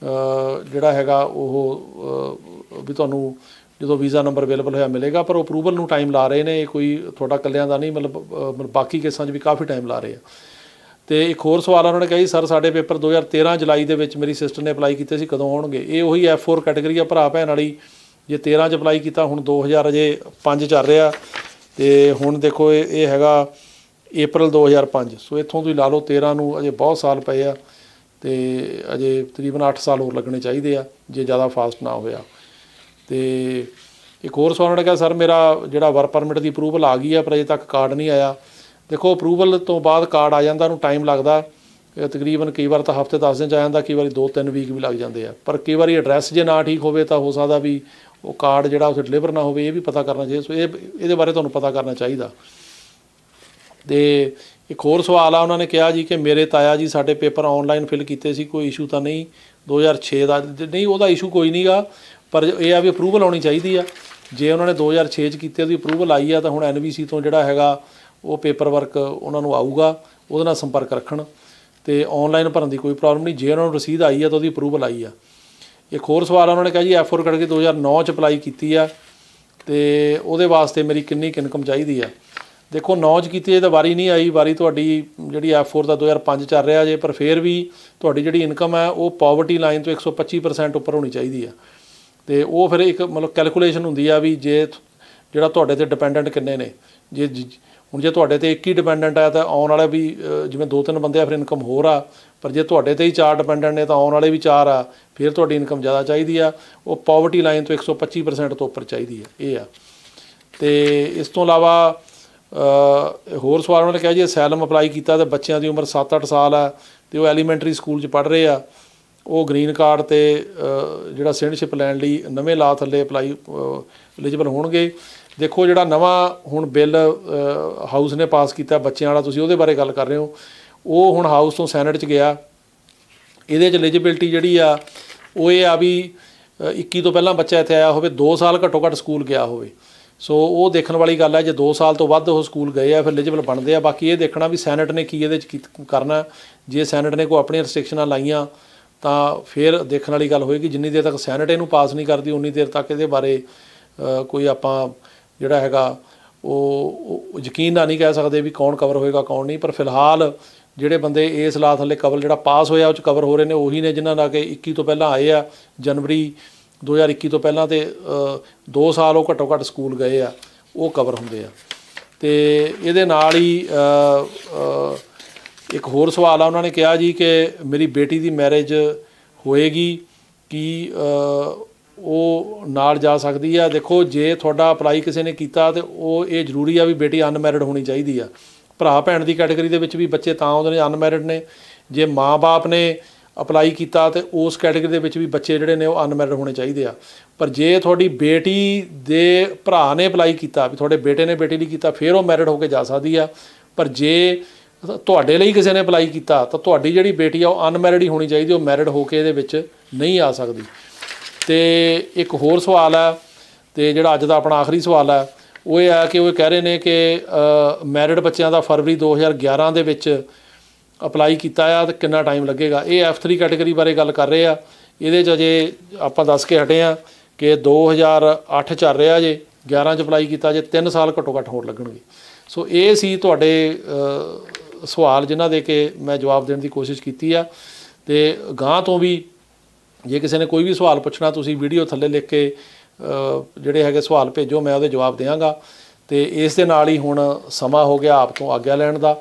ਜਿਹੜਾ ਹੈਗਾ ਉਹ ਵੀ ਤੁਹਾਨੂੰ ਜਦੋਂ ਵੀਜ਼ਾ ਨੰਬਰ ਅਵੇਲੇਬਲ ਹੋਇਆ ਮਿਲੇਗਾ। ਪਰ ਉਹ ਅਪਰੂਵਲ ਨੂੰ ਟਾਈਮ ਲਾ ਰਹੇ ਨੇ, ਇਹ ਕੋਈ ਤੁਹਾਡਾ ਇਕੱਲਿਆਂ ਦਾ ਨਹੀਂ, ਮਤਲਬ ਬਾਕੀ ਕੇਸਾਂ 'ਚ ਵੀ ਕਾਫੀ ਟਾਈਮ ਲਾ ਰਹੇ ਆ। ਅਤੇ ਇੱਕ ਹੋਰ ਸਵਾਲ ਉਹਨਾਂ ਨੇ ਕਿਹਾ ਜੀ ਸਰ ਸਾਡੇ ਪੇਪਰ 2013 ਜੁਲਾਈ ਦੇ ਵਿੱਚ ਮੇਰੀ ਸਿਸਟਰ ਨੇ ਅਪਲਾਈ ਕੀਤੇ ਸੀ, ਕਦੋਂ ਆਉਣਗੇ? ਇਹ ਉਹੀ F4 ਕੈਟੇਗਰੀ ਆ ਭਰਾ ਭੈਣ ਵਾਲੀ, ਜੇ 13 'ਚ ਅਪਲਾਈ ਕੀਤਾ, ਹੁਣ 2005 ਚੱਲ ਰਿਹਾ, ਅਤੇ ਹੁਣ ਦੇਖੋ ਇਹ ਹੈਗਾ April 2005, ਸੋ ਇੱਥੋਂ ਤੁਸੀਂ ਲਾ ਲਓ 13 ਨੂੰ ਅਜੇ ਬਹੁਤ ਸਾਲ ਪਏ ਆ, ਅਤੇ ਅਜੇ ਤਕਰੀਬਨ 8 ਸਾਲ ਹੋਰ ਲੱਗਣੇ ਚਾਹੀਦੇ ਆ ਜੇ ਜ਼ਿਆਦਾ ਫਾਸਟ ਨਾ ਹੋਇਆ। ਅਤੇ ਇੱਕ ਹੋਰ ਸਵਾਲ ਉਹਨਾਂ ਨੇ ਕਿਹਾ ਸਰ ਮੇਰਾ ਜਿਹੜਾ ਵਰਕ ਪਰਮਿਟ ਦੀ ਅਪਰੂਵਲ ਆ ਗਈ ਆ ਪਰ ਅਜੇ ਤੱਕ ਕਾਰਡ ਨਹੀਂ ਆਇਆ। ਦੇਖੋ ਅਪਰੂਵਲ ਤੋਂ ਬਾਅਦ ਕਾਰਡ ਆ ਜਾਂਦਾ, ਉਹਨੂੰ ਟਾਈਮ ਲੱਗਦਾ ਤਕਰੀਬਨ, ਕਈ ਵਾਰ ਤਾਂ ਹਫ਼ਤੇ 10 ਦਿਨ 'ਚ ਆ ਜਾਂਦਾ, ਕਈ ਵਾਰੀ 2-3 ਵੀਕ ਵੀ ਲੱਗ ਜਾਂਦੇ ਆ। ਪਰ ਕਈ ਵਾਰੀ ਐਡਰੈਸ ਜੇ ਨਾ ਠੀਕ ਹੋਵੇ ਤਾਂ ਹੋ ਸਕਦਾ ਵੀ ਉਹ ਕਾਰਡ ਜਿਹੜਾ ਉੱਥੇ ਡਿਲੀਵਰ ਨਾ ਹੋਵੇ, ਇਹ ਵੀ ਪਤਾ ਕਰਨਾ ਚਾਹੀਦਾ। ਸੋ ਇਹਦੇ ਬਾਰੇ ਤੁਹਾਨੂੰ ਪਤਾ ਕਰਨਾ ਚਾਹੀਦਾ। ਅਤੇ ਇੱਕ ਹੋਰ ਸਵਾਲ ਆ, ਉਹਨਾਂ ਨੇ ਕਿਹਾ ਜੀ ਕਿ ਮੇਰੇ ਤਾਇਆ ਜੀ ਸਾਡੇ ਪੇਪਰ ਔਨਲਾਈਨ ਫਿਲ ਕੀਤੇ ਸੀ, ਕੋਈ ਇਸ਼ੂ ਤਾਂ ਨਹੀਂ? 2006 ਦਾ ਨਹੀਂ, ਉਹਦਾ ਇਸ਼ੂ ਕੋਈ ਨਹੀਂ ਗਾ, ਪਰ ਇਹ ਆ ਵੀ ਅਪਰੂਵਲ ਆਉਣੀ ਚਾਹੀਦੀ ਆ। ਜੇ ਉਹਨਾਂ ਨੇ 2006 'ਚ ਕੀਤੇ, ਉਹਦੀ ਅਪਰੂਵਲ ਆਈ ਆ ਤਾਂ ਹੁਣ NVC ਤੋਂ ਜਿਹੜਾ ਹੈਗਾ ਉਹ ਪੇਪਰ ਵਰਕ ਉਹਨਾਂ ਨੂੰ ਆਊਗਾ, ਉਹਦੇ ਨਾਲ ਸੰਪਰਕ ਰੱਖਣ। ਅਤੇ ਔਨਲਾਈਨ ਭਰਨ ਦੀ ਕੋਈ ਪ੍ਰੋਬਲਮ ਨਹੀਂ, ਜੇ ਉਹਨਾਂ ਨੂੰ ਰਸੀਦ ਆਈ ਆ ਤਾਂ ਉਹਦੀ ਅਪਰੂਵਲ ਆਈ ਆ। ਇੱਕ ਹੋਰ ਸਵਾਲ ਉਹਨਾਂ ਨੇ ਕਿਹਾ ਜੀ F4 ਕਰਕੇ 2009 'ਚ ਅਪਲਾਈ ਕੀਤੀ ਆ, ਅਤੇ ਉਹਦੇ ਵਾਸਤੇ ਮੇਰੀ ਕਿੰਨੀ ਇਨਕਮ ਚਾਹੀਦੀ ਆ? ਦੇਖੋ 9 'ਚ ਕੀਤੀ ਇਹ ਤਾਂ ਵਾਰੀ ਨਹੀਂ ਆਈ, ਵਾਰੀ ਤੁਹਾਡੀ ਜਿਹੜੀ F4 ਦਾ 2005 ਚੱਲ ਰਿਹਾ ਜੇ, ਪਰ ਫਿਰ ਵੀ ਤੁਹਾਡੀ ਜਿਹੜੀ ਇਨਕਮ ਹੈ ਉਹ ਪਾਵਰਟੀ ਲਾਈਨ ਤੋਂ 125% ਉੱਪਰ ਹੋਣੀ ਚਾਹੀਦੀ ਆ। ਅਤੇ ਉਹ ਫਿਰ ਇੱਕ ਮਤਲਬ ਕੈਲਕੂਲੇਸ਼ਨ ਹੁੰਦੀ ਆ ਵੀ ਜੇ ਜਿਹੜਾ ਤੁਹਾਡੇ 'ਤੇ ਡਿਪੈਂਡੈਂਟ ਕਿੰਨੇ ਨੇ, ਹੁਣ ਜੇ ਤੁਹਾਡੇ ਤੇ 1 ਹੀ ਡਿਪੈਂਡੈਂਟ ਆ ਤਾਂ ਆਉਣ ਵਾਲੇ ਵੀ ਜਿਵੇਂ 2-3 ਬੰਦੇ ਆ ਫਿਰ ਇਨਕਮ ਹੋਰ ਆ, ਪਰ ਜੇ ਤੁਹਾਡੇ ਤੇ ਹੀ 4 ਡਿਪੈਂਡੈਂਟ ਨੇ ਤਾਂ ਆਉਣ ਵਾਲੇ ਵੀ 4 ਆ, ਫਿਰ ਤੁਹਾਡੀ ਇਨਕਮ ਜ਼ਿਆਦਾ ਚਾਹੀਦੀ ਆ। ਉਹ ਪਾਵਰਟੀ ਲਾਈਨ ਤੋਂ 125% ਤੋਂ ਉੱਪਰ ਚਾਹੀਦੀ ਹੈ, ਇਹ ਆ। ਅਤੇ ਇਸ ਤੋਂ ਇਲਾਵਾ ਹੋਰ ਸਵਾਲ ਉਹਨਾਂ ਨੇ ਕਿਹਾ ਜੀ ਅਸੈਲਮ ਅਪਲਾਈ ਕੀਤਾ ਅਤੇ ਬੱਚਿਆਂ ਦੀ ਉਮਰ 7-8 ਸਾਲ ਆ ਅਤੇ ਉਹ ਐਲੀਮੈਂਟਰੀ ਸਕੂਲ 'ਚ ਪੜ੍ਹ ਰਹੇ ਆ, ਉਹ ਗ੍ਰੀਨ ਕਾਰਡ 'ਤੇ ਜਿਹੜਾ ਸਿਟੀਜ਼ਨਸ਼ਿਪ ਲੈਣ ਲਈ ਨਵੇਂ ਲਾਅ ਥੱਲੇ ਅਪਲਾਈ ਐਲੀਜੀਬਲ ਹੋਣਗੇ। ਦੇਖੋ ਜਿਹੜਾ ਨਵਾਂ ਹੁਣ ਬਿੱਲ ਹਾਊਸ ਨੇ ਪਾਸ ਕੀਤਾ ਬੱਚਿਆਂ ਵਾਲਾ, ਤੁਸੀਂ ਉਹਦੇ ਬਾਰੇ ਗੱਲ ਕਰ ਰਹੇ ਹੋ, ਉਹ ਹੁਣ ਹਾਊਸ ਤੋਂ ਸੈਨੇਟ 'ਚ ਗਿਆ। ਇਹਦੇ 'ਚ ਐਲੀਜੀਬਿਲਟੀ ਜਿਹੜੀ ਆ ਉਹ ਇਹ ਆ ਵੀ 21 ਤੋਂ ਪਹਿਲਾਂ ਬੱਚਾ ਇੱਥੇ ਆਇਆ ਹੋਵੇ, 2 ਸਾਲ ਘੱਟੋ ਘੱਟ ਸਕੂਲ ਗਿਆ ਹੋਵੇ। ਸੋ ਉਹ ਦੇਖਣ ਵਾਲੀ ਗੱਲ ਹੈ, ਜੇ 2 ਸਾਲ ਤੋਂ ਵੱਧ ਉਹ ਸਕੂਲ ਗਏ ਆ ਫਿਰ ਐਲੀਜੀਬਲ ਬਣਦੇ ਆ। ਬਾਕੀ ਇਹ ਦੇਖਣਾ ਵੀ ਸੈਨੇਟ ਨੇ ਕੀ ਇਹਦੇ 'ਚ ਕਰਨਾ। ਜੇ ਸੈਨੇਟ ਨੇ ਕੋਈ ਆਪਣੀਆਂ ਰਿਸਟ੍ਰਿਕਸ਼ਨਾਂ ਲਾਈਆਂ ਤਾਂ ਫਿਰ ਦੇਖਣ ਵਾਲੀ ਗੱਲ ਹੋਏਗੀ। ਜਿੰਨੀ ਦੇਰ ਤੱਕ ਸੈਨੇਟ ਇਹਨੂੰ ਪਾਸ ਨਹੀਂ ਕਰਦੀ ਉਨੀ ਦੇਰ ਤੱਕ ਇਹਦੇ ਬਾਰੇ ਕੋਈ ਆਪਾਂ ਜਿਹੜਾ ਹੈਗਾ ਉਹ ਯਕੀਨ ਨਾਲ ਨਹੀਂ ਕਹਿ ਸਕਦੇ ਵੀ ਕੌਣ ਕਵਰ ਹੋਏਗਾ ਕੌਣ ਨਹੀਂ। ਪਰ ਫਿਲਹਾਲ ਜਿਹੜੇ ਬੰਦੇ ਇਸ ਲਾਅ ਥੱਲੇ ਕਵਰ ਜਿਹੜਾ ਪਾਸ ਹੋਇਆ ਉਹ 'ਚ ਕਵਰ ਹੋ ਰਹੇ ਨੇ ਉਹੀ ਨੇ ਜਿਨ੍ਹਾਂ ਦਾ ਕਿ 21 ਤੋਂ ਪਹਿਲਾਂ ਆਏ ਆ, ਜਨਵਰੀ 2021 ਤੋਂ ਪਹਿਲਾਂ, ਅਤੇ 2 ਸਾਲ ਉਹ ਘੱਟੋ ਘੱਟ ਸਕੂਲ ਗਏ ਆ, ਉਹ ਕਵਰ ਹੁੰਦੇ ਆ। ਅਤੇ ਇਹਦੇ ਨਾਲ ਹੀ ਇੱਕ ਹੋਰ ਸਵਾਲ ਆ, ਉਹਨਾਂ ਨੇ ਕਿਹਾ ਜੀ ਕਿ ਮੇਰੀ ਬੇਟੀ ਦੀ ਮੈਰਿਜ ਹੋਏਗੀ ਕਿ ਉਹ ਨਾਲ ਜਾ ਸਕਦੀ ਆ। ਦੇਖੋ ਜੇ ਤੁਹਾਡਾ ਅਪਲਾਈ ਕਿਸੇ ਨੇ ਕੀਤਾ ਤਾਂ ਉਹ ਇਹ ਜ਼ਰੂਰੀ ਆ ਵੀ ਬੇਟੀ ਅਨਮੈਰਿਡ ਹੋਣੀ ਚਾਹੀਦੀ ਆ। ਭਰਾ ਭੈਣ ਦੀ ਕੈਟੇਗਰੀ ਦੇ ਵਿੱਚ ਵੀ ਬੱਚੇ ਤਾਂ ਆਉਂਦੇ ਨੇ ਅਨਮੈਰਿਡ ਨੇ, ਜੇ ਮਾਂ ਬਾਪ ਨੇ ਅਪਲਾਈ ਕੀਤਾ ਤਾਂ ਉਸ ਕੈਟੇਗਰੀ ਦੇ ਵਿੱਚ ਵੀ ਬੱਚੇ ਜਿਹੜੇ ਨੇ ਉਹ ਅਨਮੈਰਿਡ ਹੋਣੇ ਚਾਹੀਦੇ ਆ। ਪਰ ਜੇ ਤੁਹਾਡੀ ਬੇਟੀ ਦੇ ਭਰਾ ਨੇ ਅਪਲਾਈ ਕੀਤਾ, ਵੀ ਤੁਹਾਡੇ ਬੇਟੇ ਨੇ ਬੇਟੀ ਲਈ ਕੀਤਾ, ਫਿਰ ਉਹ ਮੈਰਿਡ ਹੋ ਕੇ ਜਾ ਸਕਦੀ ਆ। ਪਰ ਜੇ ਤੁਹਾਡੇ ਲਈ ਕਿਸੇ ਨੇ ਅਪਲਾਈ ਕੀਤਾ ਤਾਂ ਤੁਹਾਡੀ ਜਿਹੜੀ ਬੇਟੀ ਆ ਉਹ ਅਨਮੈਰਿਡ ਹੀ ਹੋਣੀ ਚਾਹੀਦੀ, ਉਹ ਮੈਰਿਡ ਹੋ ਕੇ ਇਹਦੇ ਵਿੱਚ ਨਹੀਂ ਆ ਸਕਦੀ। ਅਤੇ ਇੱਕ ਹੋਰ ਸਵਾਲ ਹੈ, ਅਤੇ ਜਿਹੜਾ ਅੱਜ ਦਾ ਆਪਣਾ ਆਖਰੀ ਸਵਾਲ ਹੈ ਉਹ ਇਹ ਹੈ ਕਿ ਉਹ ਕਹਿ ਰਹੇ ਨੇ ਕਿ ਮੈਰਿਡ ਬੱਚਿਆਂ ਦਾ ਫਰਵਰੀ 2011 ਦੇ ਵਿੱਚ ਅਪਲਾਈ ਕੀਤਾ ਆ ਤਾਂ ਕਿੰਨਾ ਟਾਈਮ ਲੱਗੇਗਾ। ਇਹ F3 ਕੈਟੇਗਰੀ ਬਾਰੇ ਗੱਲ ਕਰ ਰਹੇ ਆ। ਇਹਦੇ 'ਚ ਅਜੇ ਆਪਾਂ ਦੱਸ ਕੇ ਹਟੇ ਹਾਂ ਕਿ 2008 ਚੱਲ ਰਿਹਾ, ਜੇ 11 'ਚ ਅਪਲਾਈ ਕੀਤਾ, ਜੇ 3 ਸਾਲ ਘੱਟੋ ਘੱਟ ਹੋਰ ਲੱਗਣਗੇ। ਸੋ ਇਹ ਸੀ ਤੁਹਾਡੇ ਸਵਾਲ ਜਿਨ੍ਹਾਂ ਦੇ ਕਿ ਮੈਂ ਜਵਾਬ ਦੇਣ ਦੀ ਕੋਸ਼ਿਸ਼ ਕੀਤੀ ਆ। ਅਤੇ ਗਾਂਹ ਤੋਂ ਵੀ ਜੇ ਕਿਸੇ ਨੇ ਕੋਈ ਵੀ ਸਵਾਲ ਪੁੱਛਣਾ ਤੁਸੀਂ ਵੀਡੀਓ ਥੱਲੇ ਲਿਖ ਕੇ ਜਿਹੜੇ ਹੈਗੇ ਸਵਾਲ ਭੇਜੋ, ਮੈਂ ਉਹਦੇ ਜਵਾਬ ਦਿਆਂਗਾ। ਅਤੇ ਇਸ ਦੇ ਨਾਲ ਹੀ ਹੁਣ ਸਮਾਂ ਹੋ ਗਿਆ ਆਪ ਤੋਂ ਆਗਿਆ ਲੈਣ ਦਾ।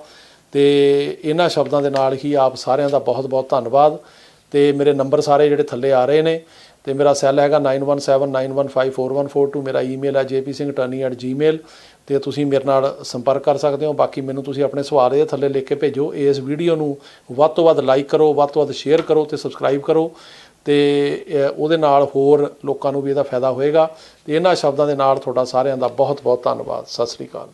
ਅਤੇ ਇਹਨਾਂ ਸ਼ਬਦਾਂ ਦੇ ਨਾਲ ਹੀ ਆਪ ਸਾਰਿਆਂ ਦਾ ਬਹੁਤ ਬਹੁਤ ਧੰਨਵਾਦ। ਅਤੇ ਮੇਰੇ ਨੰਬਰ ਸਾਰੇ ਜਿਹੜੇ ਥੱਲੇ ਆ ਰਹੇ ਨੇ, ਅਤੇ ਮੇਰਾ ਸੈੱਲ ਹੈਗਾ 9179154142, ਮੇਰਾ ਈਮੇਲ ਹੈ jpsinghattorney@gmail, ਅਤੇ ਤੁਸੀਂ ਮੇਰੇ ਨਾਲ ਸੰਪਰਕ ਕਰ ਸਕਦੇ ਹੋ। ਬਾਕੀ ਮੈਨੂੰ ਤੁਸੀਂ ਆਪਣੇ ਸਵਾਲ ਇਹਦੇ ਥੱਲੇ ਲਿਖ ਕੇ ਭੇਜੋ। ਇਸ ਵੀਡੀਓ ਨੂੰ ਵੱਧ ਤੋਂ ਵੱਧ ਲਾਈਕ ਕਰੋ, ਵੱਧ ਤੋਂ ਵੱਧ ਸ਼ੇਅਰ ਕਰੋ ਅਤੇ ਸਬਸਕ੍ਰਾਈਬ ਕਰੋ, ਅਤੇ ਉਹਦੇ ਨਾਲ ਹੋਰ ਲੋਕਾਂ ਨੂੰ ਵੀ ਇਹਦਾ ਫਾਇਦਾ ਹੋਏਗਾ। ਅਤੇ ਇਹਨਾਂ ਸ਼ਬਦਾਂ ਦੇ ਨਾਲ ਤੁਹਾਡਾ ਸਾਰਿਆਂ ਦਾ ਬਹੁਤ ਬਹੁਤ ਧੰਨਵਾਦ। ਸਤਿ ਸ਼੍ਰੀ ਅਕਾਲ।